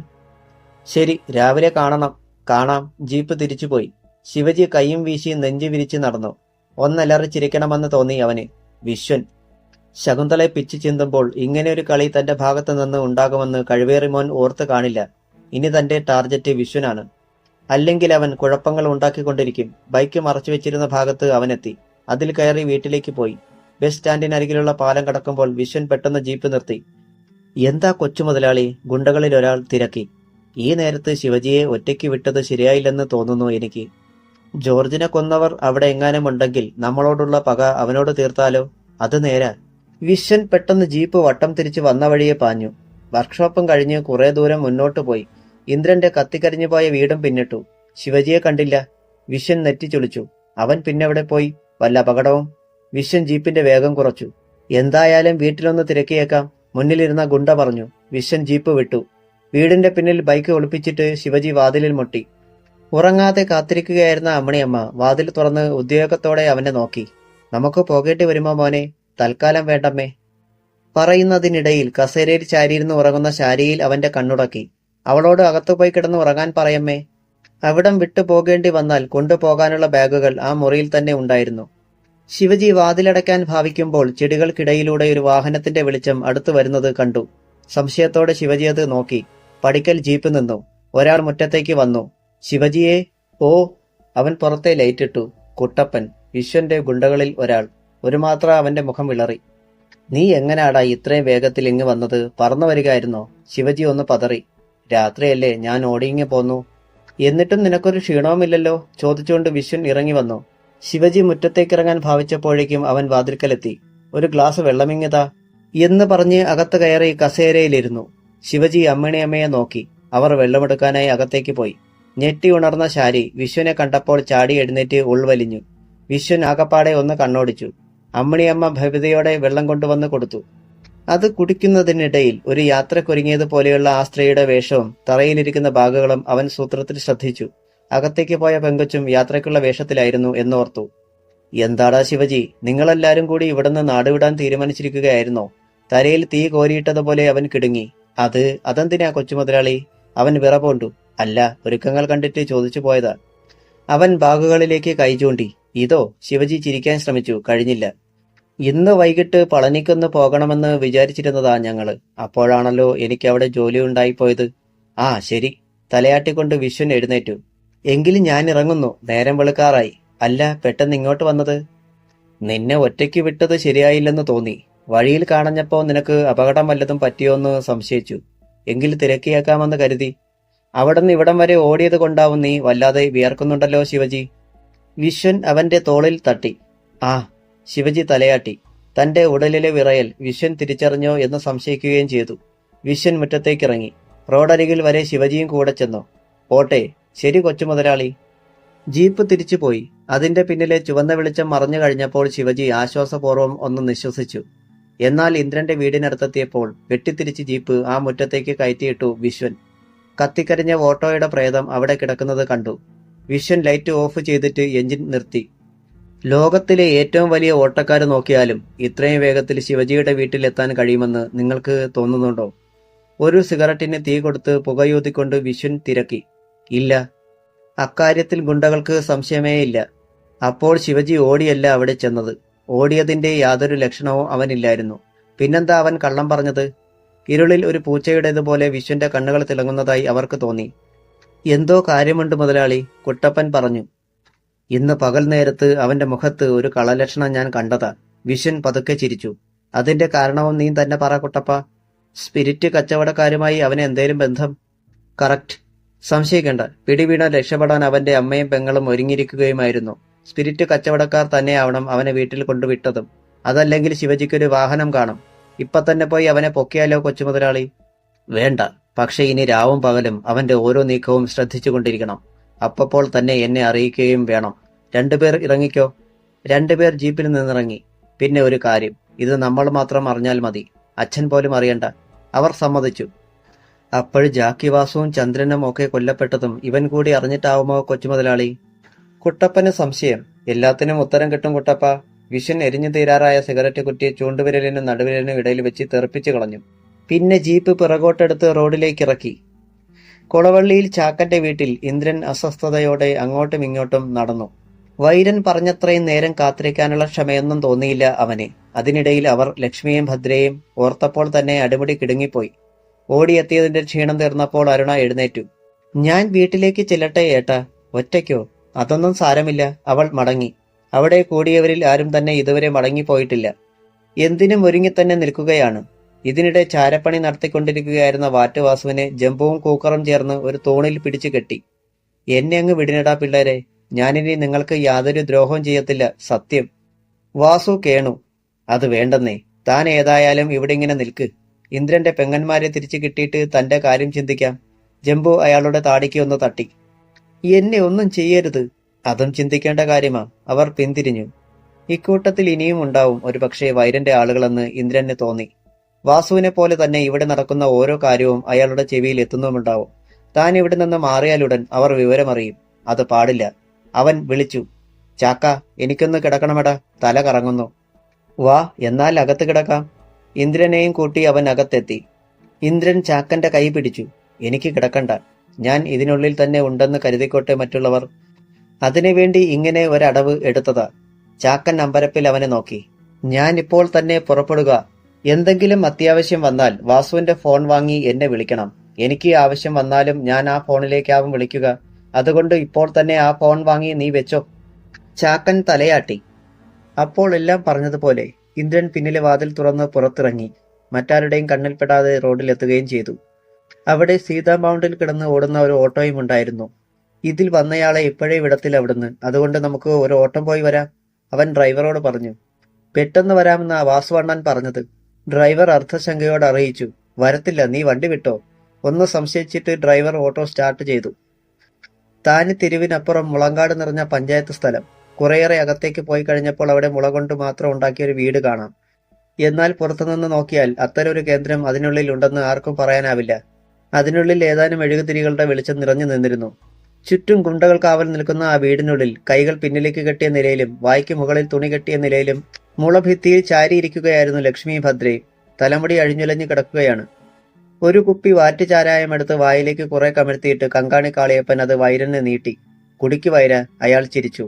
ശരി, രാവിലെ കാണണം. കാണാം. ജീപ്പ് തിരിച്ചുപോയി. ശിവജി കൈയും വീശി നെഞ്ചു വിരിച്ച് നടന്നു. ഒന്നലറി ചിരിക്കണമെന്ന് തോന്നി അവന്. വിശ്വൻ ശകുന്തളയെ പിച്ചു ചിന്തുമ്പോൾ ഇങ്ങനെയൊരു കളി തന്റെ ഭാഗത്തു നിന്ന് ഉണ്ടാകുമെന്ന് കഴിവേറിമോൻ ഓർത്ത് കാണില്ല. ഇനി തന്റെ ടാർജറ്റ് വിശ്വനാണ്. അല്ലെങ്കിൽ അവൻ കുഴപ്പങ്ങൾ ഉണ്ടാക്കിക്കൊണ്ടിരിക്കും. ബൈക്ക് മറച്ചു വെച്ചിരുന്ന ഭാഗത്ത് അവനെത്തി. അതിൽ കയറി വീട്ടിലേക്ക് പോയി. ബസ് സ്റ്റാൻഡിനരികിലുള്ള പാലം കടക്കുമ്പോൾ വിശ്വൻ പെട്ടെന്ന് ജീപ്പ് നിർത്തി. എന്താ കൊച്ചു മുതലാളി? ഗുണ്ടകളിൽ ഒരാൾ തിരക്കി. ഈ നേരത്ത് ശിവജിയെ ഒറ്റയ്ക്ക് വിട്ടത് ശരിയായില്ലെന്ന് തോന്നുന്നു എനിക്ക്. ജോർജിനെ കൊന്നവർ അവിടെ എങ്ങാനും ഉണ്ടെങ്കിൽ നമ്മളോടുള്ള പക അവനോട് തീർത്താലോ? അത് നേരാ. വിശ്വൻ പെട്ടെന്ന് ജീപ്പ് വട്ടം തിരിച്ച് വന്ന വഴിയെ പാഞ്ഞു. വർക്ക്ഷോപ്പും കഴിഞ്ഞ് കുറെ ദൂരം മുന്നോട്ട് പോയി. ഇന്ദ്രന്റെ കത്തിക്കരിഞ്ഞു പോയ വീടും പിന്നിട്ടു. ശിവജിയെ കണ്ടില്ല. വിശ്വൻ നെറ്റിച്ചുളിച്ചു. അവൻ പിന്നെവിടെ പോയി? വല്ല അപകടവും? വിശ്വൻ ജീപ്പിന്റെ വേഗം കുറച്ചു. എന്തായാലും വീട്ടിലൊന്ന് തിരക്കിയേക്കാം, മുന്നിലിരുന്ന ഗുണ്ട പറഞ്ഞു. വിശ്വൻ ജീപ്പ് വിട്ടു. വീടിന്റെ പിന്നിൽ ബൈക്ക് ഒളിപ്പിച്ചിട്ട് ശിവജി വാതിലിൽ മുട്ടി. ഉറങ്ങാതെ കാത്തിരിക്കുകയായിരുന്ന അമ്മണിയമ്മ വാതിൽ തുറന്ന് ഉദ്യോഗത്തോടെ അവനെ നോക്കി. നമുക്ക് പോകേണ്ടി വരുമോ മോനെ? തൽക്കാലം വേണ്ടമ്മേ. പറയുന്നതിനിടയിൽ കസേരയിൽ ചാരിയിരുന്ന് ഉറങ്ങുന്ന ശാരിയിൽ അവന്റെ കണ്ണുടക്കി. അവളോട് അകത്തുപോയി കിടന്ന് ഉറങ്ങാൻ പറയമ്മേ. അവിടം വിട്ടു പോകേണ്ടി വന്നാൽ കൊണ്ടുപോകാനുള്ള ബാഗുകൾ ആ മുറിയിൽ തന്നെ ഉണ്ടായിരുന്നു. ശിവജി വാതിലടയ്ക്കാൻ ഭാവിക്കുമ്പോൾ ചെടികൾക്കിടയിലൂടെ ഒരു വാഹനത്തിന്റെ വെളിച്ചം അടുത്തു വരുന്നത് കണ്ടു. സംശയത്തോടെ ശിവജി അത് നോക്കി. പടിക്കൽ ജീപ്പ് നിന്നു. ഒരാൾ മുറ്റത്തേക്ക് വന്നു. ശിവജിയെ! ഓ! അവൻ പുറത്തെ ലൈറ്റിട്ടു. കുട്ടപ്പൻ, വിശ്വന്റെ ഗുണ്ടകളിൽ ഒരാൾ. ഒരു മാത്ര അവന്റെ മുഖം വിളറി. നീ എങ്ങനാടാ ഇത്രയും വേഗത്തിൽ ഇങ്ങ് വന്നത്? പറന്നു വരികയായിരുന്നോ? ശിവജി ഒന്ന് പതറി. രാത്രിയല്ലേ, ഞാൻ ഓടിയിങ്ങ് പോന്നു. എന്നിട്ടും നിനക്കൊരു ക്ഷീണവുമില്ലല്ലോ? ചോദിച്ചുകൊണ്ട് വിശ്വൻ ഇറങ്ങി വന്നു. ശിവജി മുറ്റത്തേക്കിറങ്ങാൻ ഭാവിച്ചപ്പോഴേക്കും അവൻ വാതിൽക്കലെത്തി. ഒരു ഗ്ലാസ് വെള്ളമിങ്ങതാ എന്ന് പറഞ്ഞ് അകത്ത് കയറി കസേരയിലിരുന്നു. ശിവജി അമ്മിണിയമ്മയെ നോക്കി. അവർ വെള്ളമെടുക്കാനായി അകത്തേക്ക് പോയി. ഞെട്ടി ഉണർന്ന ശാരി വിശ്വനെ കണ്ടപ്പോൾ ചാടി എഴുന്നേറ്റ് ഉൾവലിഞ്ഞു. വിശ്വൻ ആകപ്പാടെ ഒന്ന് കണ്ണോടിച്ചു. അമ്മിണിയമ്മ ഭവ്യതയോടെ വെള്ളം കൊണ്ടുവന്ന് കൊടുത്തു. അത് കുടിക്കുന്നതിനിടയിൽ ഒരു യാത്രക്കൊരുങ്ങിയതുപോലെയുള്ള ആ സ്ത്രീയുടെ വേഷവും തറയിലിരിക്കുന്ന ബാഗുകളും അവൻ സൂത്രത്തിൽ ശ്രദ്ധിച്ചു. അകത്തേക്ക് പോയ പെങ്കൊച്ചും യാത്രയ്ക്കുള്ള വേഷത്തിലായിരുന്നു എന്നോർത്തു. എന്താടാ ശിവജി, നിങ്ങളെല്ലാരും കൂടി ഇവിടുന്ന് നാടുവിടാൻ തീരുമാനിച്ചിരിക്കുകയായിരുന്നോ? തലയിൽ തീ കോരിയിട്ടതുപോലെ അവൻ കിടുങ്ങി. അതെന്തിനാ കൊച്ചുമുതലാളി? അവൻ വിറപോണ്ടു. അല്ല, ഒരുക്കങ്ങൾ കണ്ടിട്ട് ചോദിച്ചു പോയതാ. അവൻ ബാഗുകളിലേക്ക് കൈ ചൂണ്ടി. ഇതോ? ശിവജി ചിരിക്കാൻ ശ്രമിച്ചു. കഴിഞ്ഞില്ല. ഇന്ന് വൈകിട്ട് പളനിക്കൊന്ന് പോകണമെന്ന് വിചാരിച്ചിരുന്നതാ ഞങ്ങള്. അപ്പോഴാണല്ലോ എനിക്കവിടെ ജോലി ഉണ്ടായിപ്പോയത്. ആ ശരി. തലയാട്ടിക്കൊണ്ട് വിശ്വൻ എഴുന്നേറ്റു. എങ്കിലും ഞാൻ ഇറങ്ങുന്നു, നേരം വെളുക്കാറായി. അല്ല, പെട്ടെന്ന് ഇങ്ങോട്ട് വന്നത്? നിന്നെ ഒറ്റയ്ക്ക് വിട്ടത് ശരിയായില്ലെന്ന് തോന്നി. വഴിയിൽ കാണഞ്ഞപ്പോ നിനക്ക് അപകടം വല്ലതും പറ്റിയോന്ന് സംശയിച്ചു. എങ്കിൽ തിരക്കിയാക്കാമെന്ന് കരുതി. അവിടുന്ന് ഇവിടം വരെ ഓടിയത് കൊണ്ടാവും നീ വല്ലാതെ വിയർക്കുന്നുണ്ടല്ലോ ശിവജി. വിശ്വൻ അവന്റെ തോളിൽ തട്ടി. ആ. ശിവജി തലയാട്ടി. തന്റെ ഉടലിലെ വിറയൽ വിശ്വൻ തിരിച്ചറിഞ്ഞോ എന്ന് സംശയിക്കുകയും ചെയ്തു. വിശ്വൻ മുറ്റത്തേക്കിറങ്ങി. റോഡരികിൽ വരെ ശിവജിയും കൂടെ ചെന്നു. പോട്ടെ. ശരി കൊച്ചുമുതലാളി. ജീപ്പ് തിരിച്ചുപോയി. അതിന്റെ പിന്നിലെ ചുവന്ന വെളിച്ചം മറഞ്ഞു കഴിഞ്ഞപ്പോൾ ശിവജി ആശ്വാസപൂർവ്വം ഒന്ന് നിശ്വസിച്ചു. എന്നാൽ ഇന്ദ്രന്റെ വീടിനടുത്തെത്തിയപ്പോൾ വെട്ടിത്തിരിച്ച് ജീപ്പ് ആ മുറ്റത്തേക്ക് കയറ്റിയിട്ടു വിശ്വൻ. കത്തിക്കരിഞ്ഞ ഓട്ടോയുടെ പ്രേതം അവിടെ കിടക്കുന്നത് കണ്ടു. വിശ്വൻ ലൈറ്റ് ഓഫ് ചെയ്തിട്ട് എഞ്ചിൻ നിർത്തി. ലോകത്തിലെ ഏറ്റവും വലിയ ഓട്ടക്കാര് നോക്കിയാലും ഇത്രയും വേഗത്തിൽ ശിവജിയുടെ വീട്ടിലെത്താൻ കഴിയുമെന്ന് നിങ്ങൾക്ക് തോന്നുന്നുണ്ടോ? ഒരു സിഗരറ്റിന് തീ കൊടുത്ത് പുകയൂതിക്കൊണ്ട് വിശ്വൻ തിരക്കി. ഇല്ല. അക്കാര്യത്തിൽ ഗുണ്ടകൾക്ക് സംശയമേയില്ല. അപ്പോൾ ശിവജി ഓടിയല്ല അവിടെ ചെന്നത്. ഓടിയതിന്റെ യാതൊരു ലക്ഷണവും അവനില്ലായിരുന്നു. പിന്നെന്താ അവൻ കള്ളം പറഞ്ഞത്? ഇരുളിൽ ഒരു പൂച്ചയുടേതുപോലെ വിശ്വന്റെ കണ്ണുകൾ തിളങ്ങുന്നതായി അവർക്ക് തോന്നി. എന്തോ കാര്യമുണ്ട് മുതലാളി, കുട്ടപ്പൻ പറഞ്ഞു. ഇന്ന് പകൽ നേരത്ത് അവന്റെ മുഖത്ത് ഒരു കളലക്ഷണം ഞാൻ കണ്ടതാ. വിശ്വൻ പതുക്കെ ചിരിച്ചു. അതിന്റെ കാരണവും നീ തന്നെ പറ കുട്ടപ്പ. സ്പിരിറ്റ് കച്ചവടക്കാരുമായി അവന് എന്തേലും ബന്ധം? കറക്റ്റ്. സംശയിക്കേണ്ട. പിടിവീണ രക്ഷപ്പെടാൻ അവന്റെ അമ്മയും പെങ്ങളും ഒരുങ്ങിയിരിക്കുകയുമായിരുന്നു. സ്പിരിറ്റ് കച്ചവടക്കാർ തന്നെയാവണം അവനെ വീട്ടിൽ കൊണ്ടുവിട്ടതും. അതല്ലെങ്കിൽ ശിവജിക്കൊരു വാഹനം കാണും. ഇപ്പൊ തന്നെ പോയി അവനെ പൊക്കിയാലോ കൊച്ചുമുതലാളി? വേണ്ട. പക്ഷെ ഇനി രാവും പകലും അവന്റെ ഓരോ നീക്കവും ശ്രദ്ധിച്ചുകൊണ്ടിരിക്കണം. അപ്പോൾ തന്നെ എന്നെ അറിയിക്കുകയും വേണം. രണ്ടുപേർ ഇറങ്ങിക്കോ. രണ്ടുപേർ ജീപ്പിൽ നിന്നിറങ്ങി. പിന്നെ ഒരു കാര്യം, ഇത് നമ്മൾ മാത്രം അറിഞ്ഞാൽ മതി. അച്ഛൻ പോലും അറിയണ്ട. അവർ സമ്മതിച്ചു. അപ്പോൾ ജാക്കി വാസുവും ചന്ദ്രനും ഒക്കെ കൊല്ലപ്പെട്ടതും ഇവൻ കൂടി അറിഞ്ഞിട്ടാവുമോ കൊച്ചുമുതലാളി? കുട്ടപ്പന് സംശയം. എല്ലാത്തിനും ഉത്തരം കിട്ടും കുട്ടപ്പ. വിശ്വൻ എരിഞ്ഞു തീരാറായ സിഗരറ്റ് കുറ്റി ചൂണ്ടുവിരലിനും നടുവിരലിനും ഇടയിൽ വെച്ച് തെറിപ്പിച്ചു കളഞ്ഞു. പിന്നെ ജീപ്പ് പിറകോട്ടെടുത്ത് റോഡിലേക്കിറക്കി. കൊളവള്ളിയിൽ ചാക്കന്റെ വീട്ടിൽ ഇന്ദ്രൻ അസ്വസ്ഥതയോടെ അങ്ങോട്ടും ഇങ്ങോട്ടും നടന്നു. വൈരൻ പറഞ്ഞത്രയും നേരം കാത്തിരിക്കാനുള്ള ക്ഷമയൊന്നും തോന്നിയില്ല അവന്. അതിനിടയിൽ അവർ ലക്ഷ്മിയും ഭദ്രയും ഓർത്തപ്പോൾ തന്നെ അടിമുടി കിടുങ്ങിപ്പോയി. ഓടിയെത്തിയതിന്റെ ക്ഷീണം തീർന്നപ്പോൾ അരുണ എഴുന്നേറ്റു. ഞാൻ വീട്ടിലേക്ക് ചെല്ലട്ടെ ഏട്ടാ? ഒറ്റയ്ക്കോ? അതൊന്നും സാരമില്ല. അവൾ മടങ്ങി. അവിടെ കൂടിയവരിൽ ആരും തന്നെ ഇതുവരെ മടങ്ങിപ്പോയിട്ടില്ല. എന്തിനും ഒരുങ്ങിത്തന്നെ നിൽക്കുകയാണ്. ഇതിനിടെ ചാരപ്പണി നടത്തിക്കൊണ്ടിരിക്കുകയായിരുന്ന വാറ്റുവാസുവിനെ ജംബുവും കൂക്കറും ചേർന്ന് ഒരു തൂണിൽ പിടിച്ചു കെട്ടി. എന്നെ അങ്ങ് വിടിനടാ പിള്ളേരെ. ഞാനിനി നിങ്ങൾക്ക് യാതൊരു ദ്രോഹവും ചെയ്യത്തില്ല, സത്യം. വാസു കേണു. അത് വേണ്ടെന്നേ. താൻ ഏതായാലും ഇവിടെ ഇങ്ങനെ നിൽക്ക്. ഇന്ദ്രന്റെ പെങ്ങന്മാരെ തിരിച്ചു കിട്ടിയിട്ട് തന്റെ കാര്യം ചിന്തിക്കാം. ജംബു അയാളുടെ താടിക്ക് ഒന്ന് തട്ടി. എന്നെ ഒന്നും ചെയ്യരുത്. അതും ചിന്തിക്കേണ്ട കാര്യമാ. അവർ പിന്തിരിഞ്ഞു. ഇക്കൂട്ടത്തിൽ ഇനിയും ഉണ്ടാവും ഒരുപക്ഷെ വൈരന്റെ ആളുകളെന്ന് ഇന്ദ്രന് തോന്നി. വാസുവിനെ പോലെ തന്നെ ഇവിടെ നടക്കുന്ന ഓരോ കാര്യവും അയാളുടെ ചെവിയിൽ എത്തുന്നുമുണ്ടാവും. താൻ ഇവിടെ നിന്ന് മാറിയാലുടൻ അവർ വിവരമറിയും. അത് പാടില്ല. അവൻ വിളിച്ചു. ചാക്ക, എനിക്കൊന്ന് കിടക്കണമെടാ, തല കറങ്ങുന്നു. വാ, എന്നാൽ അകത്ത് കിടക്കാം. ഇന്ദ്രനെയും കൂട്ടി അവൻ അകത്തെത്തി. ഇന്ദ്രൻ ചാക്കന്റെ കൈ പിടിച്ചു. എനിക്ക് കിടക്കണ്ട. ഞാൻ ഇതിനുള്ളിൽ തന്നെ ഉണ്ടെന്ന് കരുതിക്കോട്ടെ മറ്റുള്ളവർ. അതിനുവേണ്ടി ഇങ്ങനെ ഒരടവ് എടുത്തതാ. ചാക്കൻ അമ്പരപ്പിൽ അവനെ നോക്കി. ഞാൻ ഇപ്പോൾ തന്നെ പുറപ്പെടുക. എന്തെങ്കിലും അത്യാവശ്യം വന്നാൽ വാസുവിന്റെ ഫോൺ വാങ്ങി എന്നെ വിളിക്കണം. എനിക്ക് ആവശ്യം വന്നാലും ഞാൻ ആ ഫോണിലേക്കാവും വിളിക്കുക. അതുകൊണ്ട് ഇപ്പോൾ തന്നെ ആ ഫോൺ വാങ്ങി നീ വെച്ചോ. ചാക്കൻ തലയാട്ടി. അപ്പോൾ എല്ലാം പറഞ്ഞതുപോലെ ഇന്ദ്രൻ പിന്നിലെ വാതിൽ തുറന്ന് പുറത്തിറങ്ങി. മറ്റാരുടെയും കണ്ണിൽപ്പെടാതെ റോഡിലെത്തുകയും ചെയ്തു. അവിടെ സീതാ മൗണ്ടിൽ കിടന്ന് ഓടുന്ന ഒരു ഓട്ടോയും ഉണ്ടായിരുന്നു. ഇതിൽ വന്നയാളെ ഇപ്പോഴേ വിടത്തില്ല അവിടുന്ന്, അതുകൊണ്ട് നമുക്ക് ഒരു ഓട്ടം പോയി വരാം, അവൻ ഡ്രൈവറോട് പറഞ്ഞു. പെട്ടെന്ന് വരാമെന്നാ വാസുവണ്ണൻ പറഞ്ഞത്. ഡ്രൈവർ അർത്ഥശങ്കയോട് അറിയിച്ചു. വരത്തില്ല, നീ വണ്ടി വിട്ടോ. ഒന്ന് സംശയിച്ചിട്ട് ഡ്രൈവർ ഓട്ടോ സ്റ്റാർട്ട് ചെയ്തു. താനി തെരുവിനപ്പുറം മുളങ്കാട് നിറഞ്ഞ പഞ്ചായത്ത് സ്ഥലം. കുറേയേറെ അകത്തേക്ക് പോയി കഴിഞ്ഞപ്പോൾ അവിടെ മുള കൊണ്ട് മാത്രം ഉണ്ടാക്കിയ ഒരു വീട് കാണാം. എന്നാൽ പുറത്തുനിന്ന് നോക്കിയാൽ അത്തരൊരു കേന്ദ്രം അതിനുള്ളിൽ ഉണ്ടെന്ന് ആർക്കും പറയാനാവില്ല. അതിനുള്ളിൽ ഏതാനും മെഴുകുതിരികളുടെ വെളിച്ചം നിറഞ്ഞു നിന്നിരുന്നു. ചുറ്റും ഗുണ്ടകൾ കാവൽ നിൽക്കുന്ന ആ വീടിനുള്ളിൽ കൈകൾ പിന്നിലേക്ക് കെട്ടിയ നിലയിലും വായ്ക്ക് മുകളിൽ തുണി കെട്ടിയ നിലയിലും മുളഭിത്തിയിൽ ചാരിയിരിക്കുകയായിരുന്നു ലക്ഷ്മി ഭദ്രയും. തലമുടി അഴിഞ്ഞുലഞ്ഞു കിടക്കുകയാണ്. ഒരു കുപ്പി വാറ്റ് ചാരായം എടുത്ത് വായിലേക്ക് കുറെ കമിഴ്ത്തിയിട്ട് കങ്കാണി കാളിയപ്പൻ അത് വൈരന് നീട്ടി. കുടിക്ക് വൈര, അയാൾ ചിരിച്ചു.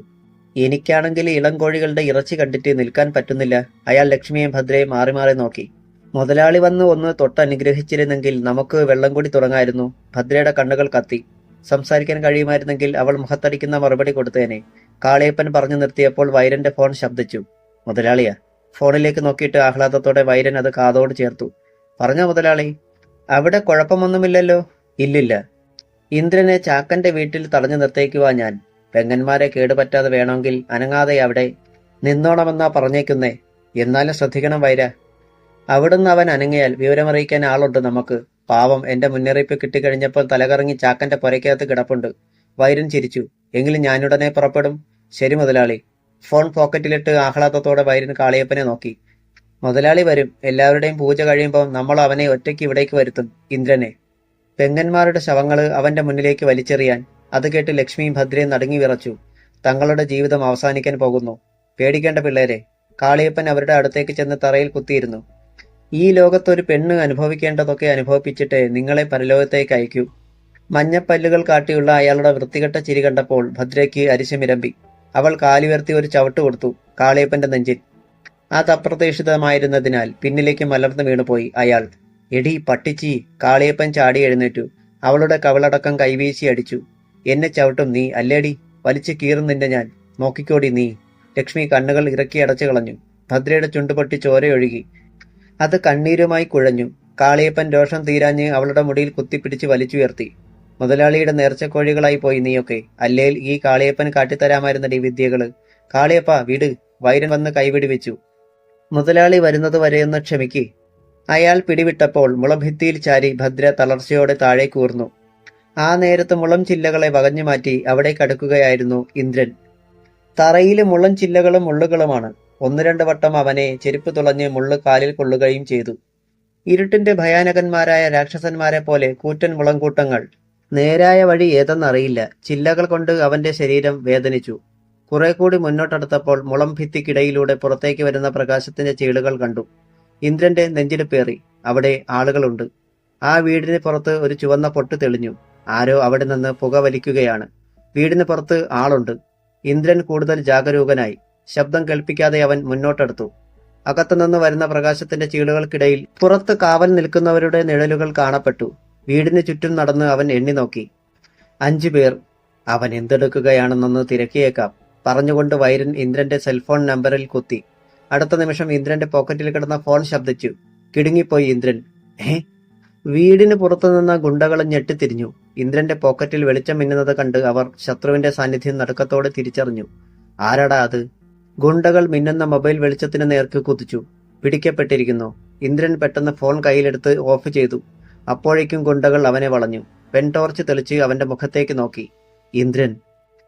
എനിക്കാണെങ്കിൽ ഇളം കോഴികളുടെ ഇറച്ചി കണ്ടിട്ട് നിൽക്കാൻ പറ്റുന്നില്ല. അയാൾ ലക്ഷ്മിയും ഭദ്രയും മാറി മാറി നോക്കി. മുതലാളി വന്ന് ഒന്ന് തൊട്ടനുഗ്രഹിച്ചിരുന്നെങ്കിൽ നമുക്ക് വെള്ളം കൂടി തുടങ്ങായിരുന്നു. ഭദ്രയുടെ കണ്ണുകൾ കത്തി. സംസാരിക്കാൻ കഴിയുമായിരുന്നെങ്കിൽ അവൾ മുഖത്തടിക്കുന്ന മറുപടി കൊടുത്തേനെ. കാളിയപ്പൻ പറഞ്ഞു നിർത്തിയപ്പോൾ വൈരന്റെ ഫോൺ ശബ്ദിച്ചു. മുതലാളിയാ? ഫോണിലേക്ക് നോക്കിയിട്ട് ആഹ്ലാദത്തോടെ വൈരൻ അത് കാതോട് ചേർത്തു. പറഞ്ഞോ മുതലാളി. അവിടെ കുഴപ്പമൊന്നുമില്ലല്ലോ? ഇല്ലില്ല. ഇന്ദ്രനെ ചാക്കന്റെ വീട്ടിൽ തടഞ്ഞു നിർത്തേക്കുവാ ഞാൻ. പെങ്ങന്മാരെ കേടുപറ്റാതെ വേണമെങ്കിൽ അനങ്ങാതെ അവിടെ നിന്നോണമെന്നാ പറഞ്ഞേക്കുന്നേ. എന്നാലും ശ്രദ്ധിക്കണം വൈര. അവിടുന്ന് അവൻ അനങ്ങിയാൽ വിവരമറിയിക്കാൻ ആളുണ്ട് നമുക്ക്. പാവം, എന്റെ മുന്നറിയിപ്പ് കിട്ടിക്കഴിഞ്ഞപ്പോൾ തലകറങ്ങി ചാക്കന്റെ പുരയ്ക്കകത്ത് കിടപ്പുണ്ട്. വൈരൻ ചിരിച്ചു. എങ്കിലും ഞാനുടനെ പുറപ്പെടും. ശരി മുതലാളി. ഫോൺ പോക്കറ്റിലിട്ട് ആഹ്ലാദത്തോടെ വൈരൻ കാളിയപ്പനെ നോക്കി. മുതലാളി വരും. എല്ലാവരുടെയും പൂജ കഴിയുമ്പോൾ നമ്മൾ അവനെ ഒറ്റയ്ക്ക് ഇവിടേക്ക് വരുത്തും, ഇന്ദ്രനെ. പെങ്ങന്മാരുടെ ശവങ്ങള് അവന്റെ മുന്നിലേക്ക് വലിച്ചെറിയാൻ. അത് കേട്ട് ലക്ഷ്മിയും ഭദ്രയും നടുങ്ങി വിറച്ചു. തങ്ങളുടെ ജീവിതം അവസാനിക്കാൻ പോകുന്നു. പേടിക്കേണ്ട പിള്ളേരെ. കാളിയപ്പൻ അവരുടെ അടുത്തേക്ക് ചെന്ന് തറയിൽ കുത്തിയിരുന്നു. ഈ ലോകത്തൊരു പെണ്ണ് അനുഭവിക്കേണ്ടതൊക്കെ അനുഭവിപ്പിച്ചിട്ട് നിങ്ങളെ പരലോകത്തേക്ക് അയക്കൂ. മഞ്ഞപ്പല്ലുകൾ കാട്ടിയുള്ള അയാളുടെ വൃത്തികെട്ട ചിരി കണ്ടപ്പോൾ ഭദ്രയ്ക്ക് അരിശമിരമ്പി. അവൾ കാലുയർത്തി ഒരു ചവിട്ട് കൊടുത്തു കാളിയപ്പന്റെ നെഞ്ചിൽ. അത് അപ്രതീക്ഷിതമായിരുന്നതിനാൽ പിന്നിലേക്ക് മലർന്നു വീണുപോയി അയാൾ. എടി പട്ടിച്ചി! കാളിയപ്പൻ ചാടി എഴുന്നേറ്റു. അവളുടെ കവിളടക്കം കൈവീശി അടിച്ചു. എന്നെ ചവിട്ടും നീ അല്ലേടി? വലിച്ചു കീറുന്നിന്റെ ഞാൻ. നോക്കിക്കോടി നീ. ലക്ഷ്മി കണ്ണുകൾ ഇറക്കി അടച്ചു കളഞ്ഞു. ഭദ്രയുടെ ചുണ്ടുപൊട്ടി ചോരയൊഴുകി. അത് കണ്ണീരുമായി കുഴഞ്ഞു. കാളിയപ്പൻ രോഷം തീരാഞ്ഞ് അവളുടെ മുടിയിൽ കുത്തിപ്പിടിച്ച് വലിച്ചുയർത്തി. മുതലാളിയുടെ നേർച്ചക്കോഴികളായി പോയി നീയൊക്കെ. അല്ലേൽ ഈ കാളിയപ്പൻ കാട്ടിത്തരാമായിരുന്നടി വിദ്യകള്. കാളിയപ്പ വിട്. വൈരൻ വന്ന് കൈവിടിവെച്ചു. മുതലാളി വരുന്നത് വരെയൊന്ന് ക്ഷമിക്ക്. അയാൾ പിടിവിട്ടപ്പോൾ മുളഭിത്തിയിൽ ചാരി ഭദ്ര തളർച്ചയോടെ താഴേക്കൂർന്നു. ആ നേരത്ത് മുളം ചില്ലകളെ വകഞ്ഞു മാറ്റി അവിടേക്ക് അടുക്കുകയായിരുന്നു ഇന്ദ്രൻ. തറയിലെ മുള്ളം ചില്ലകളും മുള്ളുകളുമാണ്. ഒന്ന് രണ്ട് വട്ടം അവനെ ചെരുപ്പ് തുളഞ്ഞ് മുള്ളു കാലിൽ കൊള്ളുകയും ചെയ്തു. ഇരുട്ടിന്റെ ഭയാനകന്മാരായ രാക്ഷസന്മാരെ പോലെ കൂറ്റൻ മുളങ്കൂട്ടങ്ങൾ. നേരായ വഴി ഏതെന്നറിയില്ല. ചില്ലകൾ കൊണ്ട് അവന്റെ ശരീരം വേദനിച്ചു. കുറെ കൂടി മുന്നോട്ടടുത്തപ്പോൾ മുളം ഭിത്തിക്കിടയിലൂടെ പുറത്തേക്ക് വരുന്ന പ്രകാശത്തിന്റെ ചീളുകൾ കണ്ടു. ഇന്ദ്രന്റെ നെഞ്ചിടിപ്പേറി. അവിടെ ആളുകളുണ്ട്. ആ വീടിന് പുറത്ത് ഒരു ചുവന്ന പൊട്ട് തെളിഞ്ഞു. ആരോ അവിടെ നിന്ന് പുക വലിക്കുകയാണ്. വീടിന് പുറത്ത് ആളുണ്ട്. ഇന്ദ്രൻ കൂടുതൽ ജാഗരൂകനായി. ശബ്ദം കേൾപ്പിക്കാതെ അവൻ മുന്നോട്ടെടുത്തു. അകത്തുനിന്ന് വരുന്ന പ്രകാശത്തിന്റെ ചീളുകൾക്കിടയിൽ പുറത്ത് കാവൽ നിൽക്കുന്നവരുടെ നിഴലുകൾ കാണപ്പെട്ടു. വീടിന് ചുറ്റും നടന്ന് അവൻ എണ്ണി നോക്കി. 5 പേർ. അവൻ എന്തെടുക്കുകയാണെന്നൊന്ന് തിരക്കിയേക്കാം പറഞ്ഞുകൊണ്ട് വൈരൻ ഇന്ദ്രന്റെ സെൽഫോൺ നമ്പറിൽ കുത്തി. അടുത്ത നിമിഷം ഇന്ദ്രന്റെ പോക്കറ്റിൽ കിടന്ന ഫോൺ ശബ്ദിച്ചു. കിടുങ്ങിപ്പോയി ഇന്ദ്രൻ. വീടിന് പുറത്തുനിന്ന ഗുണ്ടകളും ഞെട്ടിത്തിരിഞ്ഞു. ഇന്ദ്രന്റെ പോക്കറ്റിൽ വെളിച്ചം മിന്നുന്നത് കണ്ട് അവർ ശത്രുവിന്റെ സാന്നിധ്യം നടുക്കത്തോടെ തിരിച്ചറിഞ്ഞു. ആരാടാ അത്? ഗുണ്ടകൾ മിന്നുന്ന മൊബൈൽ വെളിച്ചത്തിന് നേർക്ക് കുതിച്ചു. പിടിക്കപ്പെട്ടിരിക്കുന്നു. ഇന്ദ്രൻ പെട്ടെന്ന് ഫോൺ കയ്യിലെടുത്ത് ഓഫ് ചെയ്തു. അപ്പോഴേക്കും ഗുണ്ടകൾ അവനെ വളഞ്ഞു. പെൻടോർച്ച് തെളിച്ച് അവന്റെ മുഖത്തേക്ക് നോക്കി. ഇന്ദ്രൻ.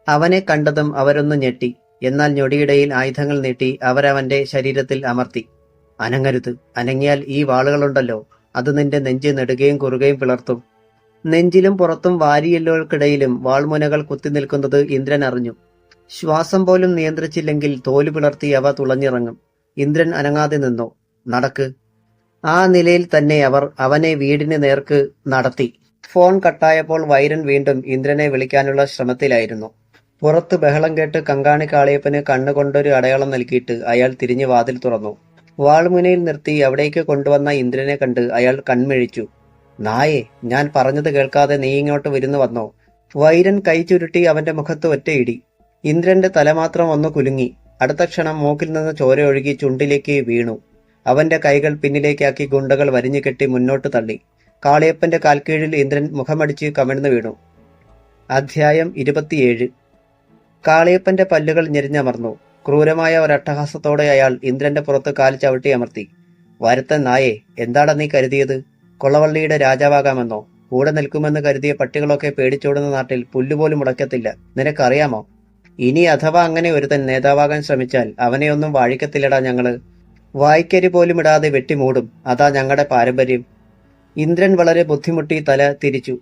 അവനെ കണ്ടതും അവരൊന്ന് ഞെട്ടി. എന്നാൽ ഞൊടിയിടയിൽ ആയുധങ്ങൾ നീട്ടി അവരവന്റെ ശരീരത്തിൽ അമർത്തി. അനങ്ങരുത്. അനങ്ങിയാൽ ഈ വാളുകളുണ്ടല്ലോ, അത് നിന്റെ നെഞ്ച് നെടുകയും കുറുകയും പിളർത്തും. നെഞ്ചിലും പുറത്തും വാരിയെല്ലുകൾക്കിടയിലും വാൾമുനകൾ കുത്തി നിൽക്കുന്നത് ഇന്ദ്രൻ അറിഞ്ഞു. ശ്വാസം പോലും നിയന്ത്രിച്ചില്ലെങ്കിൽ തോലു പിളർത്തി അവ തുളഞ്ഞിറങ്ങും. ഇന്ദ്രൻ അനങ്ങാതെ നിന്നു. നടക്ക്. ആ നിലയിൽ തന്നെ അവർ അവനെ വീടിന് നേർക്ക് നടത്തി. ഫോൺ കട്ടായപ്പോൾ വൈരൻ വീണ്ടും ഇന്ദ്രനെ വിളിക്കാനുള്ള ശ്രമത്തിലായിരുന്നു. പുറത്ത് ബഹളം കേട്ട് കങ്കാണി കാളിയപ്പന് കണ്ണുകൊണ്ടൊരു അടയാളം നൽകിയിട്ട് അയാൾ തിരിഞ്ഞ് വാതിൽ തുറന്നു. വാൾമുനയിൽ നിർത്തി അവിടേക്ക് കൊണ്ടുവന്ന ഇന്ദ്രനെ കണ്ട് അയാൾ കൺമിഴിച്ചു. നായേ, ഞാൻ പറഞ്ഞത് കേൾക്കാതെ നീ ഇങ്ങോട്ട് വിരുന്നു വന്നോ? വൈരൻ കൈ ചുരുട്ടി അവന്റെ മുഖത്ത് ഒറ്റയിടി. ഇന്ദ്രന്റെ തല മാത്രം ഒന്ന് കുലുങ്ങി. അടുത്ത ക്ഷണം മൂക്കിൽ നിന്ന് ചോര ഒഴുകി ചുണ്ടിലേക്ക് വീണു. അവന്റെ കൈകൾ പിന്നിലേക്കാക്കി ഗുണ്ടകൾ വരിഞ്ഞുകെട്ടി മുന്നോട്ട് തള്ളി. കാളിയപ്പന്റെ കാൽക്കീഴിൽ ഇന്ദ്രൻ മുഖമടിച്ച് കമിഴ്ന്നു വീണു. അധ്യായം 27. കാളിയപ്പന്റെ പല്ലുകൾ ഞെരിഞ്ഞമർന്നു. ക്രൂരമായ ഒരട്ടഹാസത്തോടെ അയാൾ ഇന്ദ്രന്റെ പുറത്ത് കാൽ ചവിട്ടി അമർത്തി. വരുത്തൻ നായേ, എന്താടാ നീ കരുതിയത്? കൊള്ളവള്ളിയുടെ രാജാവാകാമെന്നോ? കൂടെ നിൽക്കുമെന്ന് കരുതിയ പട്ടികളൊക്കെ പേടിച്ചോടുന്ന നാട്ടിൽ പുല്ലുപോലും മുടക്കത്തില്ല. നിനക്കറിയാമോ? ഇനി അഥവാ അങ്ങനെ ഒരുത്തൻ നേതാവാകാൻ ശ്രമിച്ചാൽ അവനെയൊന്നും വാഴിക്കത്തില്ലടാ ഞങ്ങള്. വായ്ക്കരി പോലും ഇടാതെ വെട്ടിമൂടും. അതാ ഞങ്ങളുടെ പാരമ്പര്യം. ഇന്ദ്രൻ വളരെ ബുദ്ധിമുട്ടി തല തിരിച്ചു.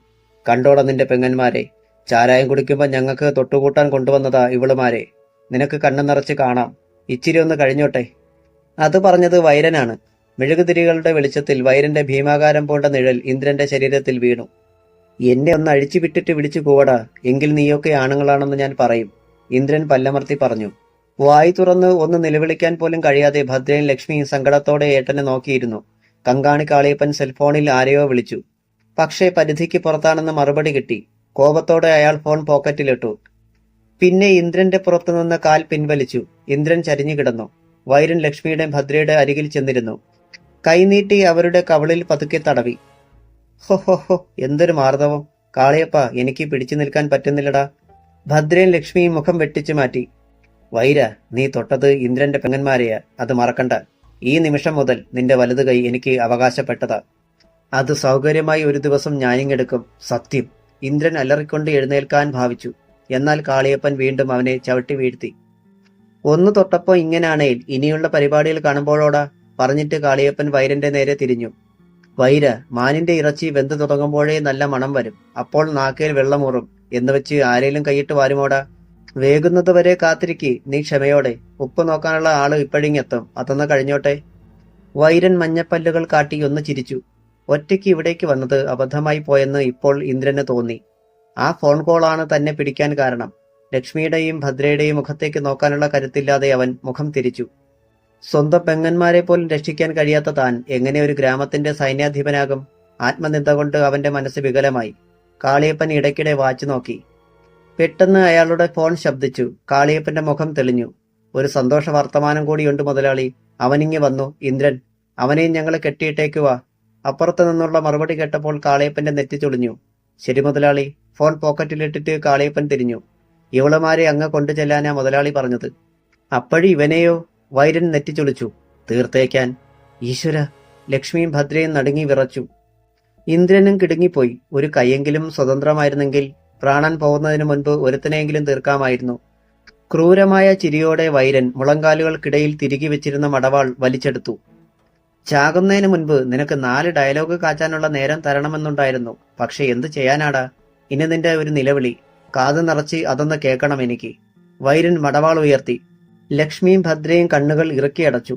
കണ്ടോടാ നിന്റെ പെങ്ങന്മാരെ. ചാരായം കുടിക്കുമ്പോൾ ഞങ്ങൾക്ക് തൊട്ടുകൂട്ടാൻ കൊണ്ടുവന്നതാ ഇവളുമാരെ. നിനക്ക് കണ്ണു നിറച്ച് കാണാം. ഇച്ചിരി ഒന്ന് കഴിഞ്ഞോട്ടെ. അത് പറഞ്ഞത് വൈരനാണ്. മെഴുകുതിരികളുടെ വെളിച്ചത്തിൽ വൈരന്റെ ഭീമാകാരം പോണ്ട നിഴൽ ഇന്ദ്രന്റെ ശരീരത്തിൽ വീണു. എന്നെ ഒന്ന് അഴിച്ചു വിട്ടിട്ട് വിളിച്ചു കൂവടാ, എങ്കിൽ നീയൊക്കെ ആണുങ്ങളാണെന്ന് ഞാൻ പറയും. ഇന്ദ്രൻ പല്ലമർത്തി പറഞ്ഞു. വായി തുറന്ന് ഒന്ന് നിലവിളിക്കാൻ പോലും കഴിയാതെ ഭദ്രയും ലക്ഷ്മിയും സങ്കടത്തോടെ ഏട്ടനെ നോക്കിയിരുന്നു. കങ്കാണി കാളിയപ്പൻ സെൽഫോണിൽ ആരെയോ വിളിച്ചു. പക്ഷേ പരിധിക്ക് പുറത്താണെന്ന് മറുപടി കിട്ടി. കോപത്തോടെ അയാൾ ഫോൺ പോക്കറ്റിലിട്ടു. പിന്നെ ഇന്ദ്രന്റെ പുറത്തുനിന്ന് കാൽ പിൻവലിച്ചു. ഇന്ദ്രൻ ചരിഞ്ഞു കിടന്നു. വൈരൻ ലക്ഷ്മിയുടെ ഭദ്രയുടെ അരികിൽ ചെന്നിരുന്നു. കൈനീട്ടി അവരുടെ കവിളിൽ പതുക്കെ തടവി. ഹോ ഹോ ഹോ, എന്തൊരു മാർദ്ദവം! കാളിയപ്പ, എനിക്ക് പിടിച്ചു നിൽക്കാൻ പറ്റുന്നില്ലടാ. ഭദ്രയും ലക്ഷ്മിയും മുഖം വെട്ടിച്ചു മാറ്റി. വൈര, നീ തൊട്ടത് ഇന്ദ്രന്റെ പെങ്ങന്മാരെയാ, അത് മറക്കണ്ട. ഈ നിമിഷം മുതൽ നിന്റെ വലതു കൈ എനിക്ക് അവകാശപ്പെട്ടതാ. അത് സൗകര്യമായി ഒരു ദിവസം ഞാനിങ്ങെടുക്കും, സത്യം. ഇന്ദ്രൻ അലറിക്കൊണ്ട് എഴുന്നേൽക്കാൻ ഭാവിച്ചു. എന്നാൽ കാളിയപ്പൻ വീണ്ടും അവനെ ചവിട്ടി വീഴ്ത്തി. ഒന്ന് തൊട്ടപ്പോ ഇങ്ങനാണേൽ ഇനിയുള്ള പരിപാടിയിൽ കാണുമ്പോഴോടാ, പറഞ്ഞിട്ട് കാളിയപ്പൻ വൈരന്റെ നേരെ തിരിഞ്ഞു. വൈര, മാനിന്റെ ഇറച്ചി വെന്തു തുടങ്ങുമ്പോഴേ നല്ല മണം വരും. അപ്പോൾ നാക്കേൽ വെള്ളമൂറും എന്ന് വെച്ച് ആരേലും കൈയിട്ട് വാരുമോടാ? വേകുന്നതുവരെ കാത്തിരിക്കി, നീ ക്ഷമയോടെ. ഉപ്പ് നോക്കാനുള്ള ആള് ഇപ്പോഴിങ്ങെത്തും, അതൊന്ന് കഴിഞ്ഞോട്ടെ. വൈരൻ മഞ്ഞപ്പല്ലുകൾ കാട്ടി ഒന്ന് ചിരിച്ചു. ഒറ്റയ്ക്ക് ഇവിടേക്ക് വന്നത് അബദ്ധമായി പോയെന്ന് ഇപ്പോൾ ഇന്ദ്രന് തോന്നി. ആ ഫോൺ കോളാണ് തന്നെ പിടിക്കാൻ കാരണം. ലക്ഷ്മിയുടെയും ഭദ്രയുടെയും മുഖത്തേക്ക് നോക്കാനുള്ള കരുത്തില്ലാതെ അവൻ മുഖം തിരിച്ചു. സ്വന്തം പെങ്ങന്മാരെ പോലും രക്ഷിക്കാൻ കഴിയാത്ത താൻ എങ്ങനെ ഒരു ഗ്രാമത്തിന്റെ സൈന്യാധിപനാകും? ആത്മനിന്ദ കൊണ്ട് അവന്റെ മനസ്സ് വികലമായി. കാളിയപ്പൻ ഇടയ്ക്കിടെ വാച്ചു നോക്കി. പെട്ടെന്ന് അയാളുടെ ഫോൺ ശബ്ദിച്ചു. കാളിയപ്പന്റെ മുഖം തെളിഞ്ഞു. ഒരു സന്തോഷ വർത്തമാനം കൂടിയുണ്ട് മുതലാളി. അവനിങ്ങി വന്നു, ഇന്ദ്രൻ. അവനെയും ഞങ്ങളെ കെട്ടിയിട്ടേക്കുവാ. അപ്പുറത്തു നിന്നുള്ള മറുപടി കേട്ടപ്പോൾ കാളിയപ്പന്റെ നെറ്റി ചുളിഞ്ഞു. ശരി മുതലാളി. ഫോൺ പോക്കറ്റിലിട്ടിട്ട് കാളിയപ്പൻ തിരിഞ്ഞു. ഇവളുമാരെ അങ്ങ് കൊണ്ടു ചെല്ലാനാ മുതലാളി പറഞ്ഞത്. അപ്പഴി ഇവനെയോ? വൈരൻ നെറ്റി ചുളിച്ചു. തീർത്തേക്കാൻ. ഈശ്വര! ലക്ഷ്മിയും ഭദ്രയും നടുങ്ങി വിറച്ചു. ഇന്ദ്രനും കിടുങ്ങിപ്പോയി. ഒരു കൈയെങ്കിലും സ്വതന്ത്രമായിരുന്നെങ്കിൽ പ്രാണൻ പോകുന്നതിന് മുൻപ് ഒരുത്തനെയെങ്കിലും തീർക്കാമായിരുന്നു. ക്രൂരമായ ചിരിയോടെ വൈരൻ മുളങ്കാലുകൾക്കിടയിൽ തിരികെ വെച്ചിരുന്ന മടവാൾ വലിച്ചെടുത്തു. ചാകുന്നതിന് മുൻപ് നിനക്ക് 4 ഡയലോഗ് കാച്ചാനുള്ള നേരം തരണമെന്നുണ്ടായിരുന്നു. പക്ഷെ എന്ത് ചെയ്യാനാടാ? ഇനി നിന്റെ ഒരു നിലവിളി കാതു നിറച്ച് അതൊന്ന് കേൾക്കണം എനിക്ക്. വൈരൻ മടവാൾ ഉയർത്തി. ലക്ഷ്മിയും ഭദ്രയും കണ്ണുകൾ ഇറുക്കിയടച്ചു.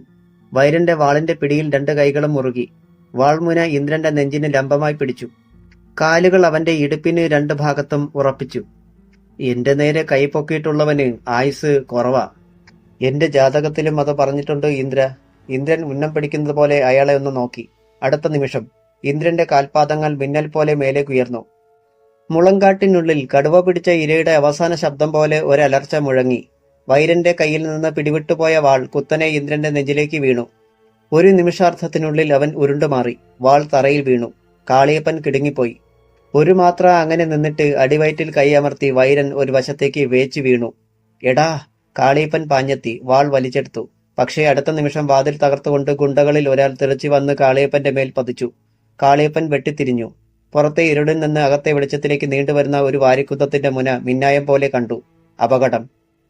വൈരന്റെ വാളിന്റെ പിടിയിൽ 2 കൈകളും മുറുകി. വാൾമുന ഇന്ദ്രന്റെ നെഞ്ചിന് ലംബമായി പിടിച്ചു. കാലുകൾ അവന്റെ ഇടുപ്പിന് 2 ഭാഗത്തും ഉറപ്പിച്ചു. എന്റെ നേരെ കൈ പൊക്കിയിട്ടുള്ളവന് ആയുസ് കുറവാ. എന്റെ ജാതകത്തിലും അത് പറഞ്ഞിട്ടുണ്ട് ഇന്ദ്ര. ഇന്ദ്രൻ ഉന്നം പിടിക്കുന്നത് പോലെ അയാളെ ഒന്ന് നോക്കി. അടുത്ത നിമിഷം ഇന്ദ്രന്റെ കാൽപാദങ്ങൾ മിന്നൽ പോലെ മേലേക്കുയർന്നു. മുളങ്കാട്ടിനുള്ളിൽ കടുവ പിടിച്ച ഇരയുടെ അവസാന ശബ്ദം പോലെ ഒരലർച്ച മുഴങ്ങി. വൈരന്റെ കയ്യിൽ നിന്ന് പിടിവിട്ടുപോയ വാൾ കുത്തനെ ഇന്ദ്രന്റെ നെഞ്ചിലേക്ക് വീണു. ഒരു നിമിഷാർത്ഥത്തിനുള്ളിൽ അവൻ ഉരുണ്ടുമാറി. വാൾ തറയിൽ വീണു. കാളിയപ്പൻ കിടുങ്ങിപ്പോയി. ഒരു മാത്ര അങ്ങനെ നിന്നിട്ട് അടിവയറ്റിൽ കൈയമർത്തി വൈരൻ ഒരു വശത്തേക്ക് വേച്ചു വീണു. എടാ! കാളിയപ്പൻ പാഞ്ഞെത്തി. വാൾ വലിച്ചെടുത്തു. പക്ഷേ അടുത്ത നിമിഷം വാതിൽ തകർത്തുകൊണ്ട് ഗുണ്ടകളിൽ ഒരാൾ തെറിച്ചു വന്ന് കാളിയപ്പന്റെ മേൽ പതിച്ചു. കാളിയപ്പൻ വെട്ടിത്തിരിഞ്ഞു. പുറത്തെ ഇരുടിൽ നിന്ന് അകത്തെ വെളിച്ചത്തിലേക്ക് നീണ്ടുവരുന്ന ഒരു വാരിക്കുന്തത്തിന്റെ മുന മിന്നായം പോലെ കണ്ടു. അപകടം!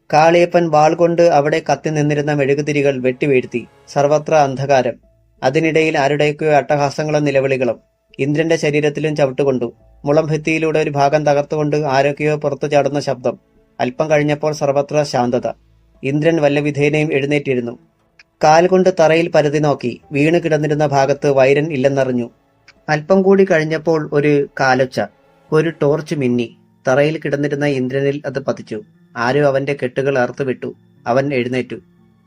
കാളിയപ്പൻ വാൾ കൊണ്ട് അവിടെ കത്തി നിന്നിരുന്ന മെഴുകുതിരികൾ വെട്ടിവീഴ്ത്തി. സർവത്ര അന്ധകാരം. അതിനിടയിൽ ആരുടെയൊക്കെയോ അട്ടഹാസങ്ങളും നിലവിളികളും. ഇന്ദ്രന്റെ ശരീരത്തിലും ചവിട്ടുകൊണ്ടു. മുളം ഭിത്തിയിലൂടെ ഒരു ഭാഗം തകർത്തുകൊണ്ട് ആരൊക്കെയോ പുറത്തു ചാടുന്ന ശബ്ദം. അല്പം കഴിഞ്ഞപ്പോൾ സർവത്ര ശാന്തത. ഇന്ദ്രൻ വല്ലവിധേനയും എഴുന്നേറ്റിരുന്നു. കാൽ കൊണ്ട് തറയിൽ പരതി നോക്കി. വീണ് കിടന്നിരുന്ന ഭാഗത്ത് വൈരൻ ഇല്ലെന്നറിഞ്ഞു. അല്പം കൂടി കഴിഞ്ഞപ്പോൾ ഒരു കാലൊച്ച. ഒരു ടോർച്ച് മിന്നി. തറയിൽ കിടന്നിരുന്ന ഇന്ദ്രനിൽ അത് പതിച്ചു. ആരോ അവന്റെ കെട്ടുകൾ അറുത്തുവിട്ടു. അവൻ എഴുന്നേറ്റു.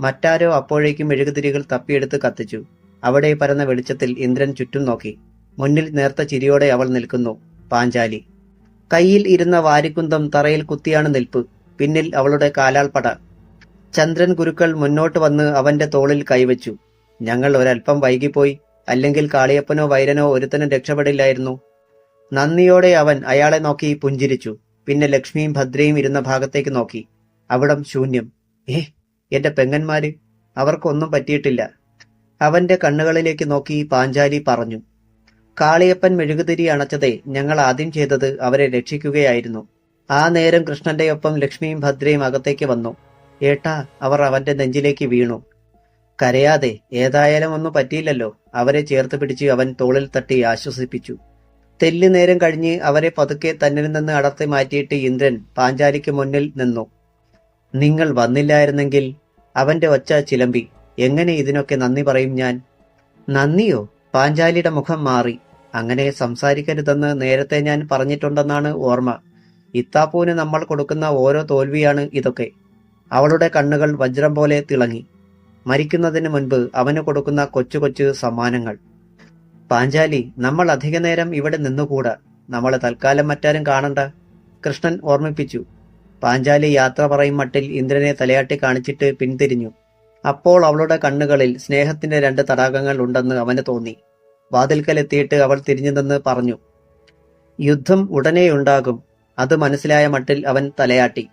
മറ്റാരോ അപ്പോഴേക്കും മെഴുകുതിരികൾ തപ്പിയെടുത്ത് കത്തിച്ചു. അവിടെ പരന്ന വെളിച്ചത്തിൽ ഇന്ദ്രൻ ചുറ്റും നോക്കി. മുന്നിൽ നേർത്ത ചിരിയോടെ അവൾ നിൽക്കുന്നു. പാഞ്ചാലി. കയ്യിൽ ഇരുന്ന വാരിക്കുന്തം തറയിൽ കുത്തിയാണ് നിൽപ്പ്. പിന്നിൽ അവളുടെ കാലാൾപ്പട. ചന്ദ്രൻ ഗുരുക്കൾ മുന്നോട്ട് വന്ന് അവന്റെ തോളിൽ കൈവച്ചു. ഞങ്ങൾ ഒരൽപ്പം വൈകിപ്പോയി, അല്ലെങ്കിൽ കാളിയപ്പനോ വൈരനോ ഒരുത്തനും രക്ഷപ്പെടില്ലായിരുന്നു. നന്ദിയോടെ അവൻ അയാളെ നോക്കി പുഞ്ചിരിച്ചു. പിന്നെ ലക്ഷ്മിയും ഭദ്രയും ഇരുന്ന ഭാഗത്തേക്ക് നോക്കി. അവിടം ശൂന്യം. എന്റെ പെങ്ങന്മാര്, അവർക്കൊന്നും പറ്റിയിട്ടില്ല. അവന്റെ കണ്ണുകളിലേക്ക് നോക്കി പാഞ്ചാലി പറഞ്ഞു. കാളിയപ്പൻ മെഴുകുതിരി അണച്ചതേ ഞങ്ങൾ ആദ്യം ചെയ്തത് അവരെ രക്ഷിക്കുകയായിരുന്നു. ആ നേരം കൃഷ്ണന്റെ ഒപ്പം ലക്ഷ്മിയും ഭദ്രയും അകത്തേക്ക് വന്നു. ഏട്ടാ, അവർ അവന്റെ നെഞ്ചിലേക്ക് വീണു. കരയാതെ, ഏതായാലും ഒന്നും പറ്റിയില്ലല്ലോ. അവരെ ചേർത്ത് പിടിച്ച് അവൻ തോളിൽ തട്ടി ആശ്വസിപ്പിച്ചു. തെല്ലു നേരം കഴിഞ്ഞ് അവരെ പതുക്കെ തന്നിൽ നിന്ന് അടർത്തി മാറ്റിയിട്ട് ഇന്ദ്രൻ പാഞ്ചാലിക്ക് മുന്നിൽ നിന്നു. നിങ്ങൾ വന്നില്ലായിരുന്നെങ്കിൽ, അവന്റെ ഒച്ച ചിലമ്പി. എങ്ങനെ ഇതിനൊക്കെ നന്ദി പറയും ഞാൻ? നന്ദിയോ? പാഞ്ചാലിയുടെ മുഖം മാറി. അങ്ങനെ സംസാരിക്കരുതെന്ന് നേരത്തെ ഞാൻ പറഞ്ഞിട്ടുണ്ടെന്നാണ് ഓർമ്മ. ഇത്താപ്പൂന് നമ്മൾ കൊടുക്കുന്ന ഓരോ തോൽവിയാണ് ഇതൊക്കെ. അവളുടെ കണ്ണുകൾ വജ്രം പോലെ തിളങ്ങി. മരിക്കുന്നതിന് മുൻപ് അവന് കൊടുക്കുന്ന കൊച്ചു കൊച്ചു സമ്മാനങ്ങൾ. പാഞ്ചാലി, നമ്മൾ അധിക നേരം ഇവിടെ നിന്നുകൂടാ. നമ്മളെ തൽക്കാലം മറ്റാരും കാണണ്ട, കൃഷ്ണൻ ഓർമ്മിപ്പിച്ചു. പാഞ്ചാലി യാത്ര പറയും മട്ടിൽ ഇന്ദ്രനെ തലയാട്ടി കാണിച്ചിട്ട് പിന്തിരിഞ്ഞു. അപ്പോൾ അവളുടെ കണ്ണുകളിൽ സ്നേഹത്തിന്റെ 2 തടാകങ്ങൾ ഉണ്ടെന്ന് അവന് തോന്നി. വാതിൽക്കലെത്തിയിട്ട് അവൾ തിരിഞ്ഞു നിന്ന് പറഞ്ഞു, യുദ്ധം ഉടനെയുണ്ടാകും. അത് മനസ്സിലായ മട്ടിൽ അവൻ തലയാട്ടി.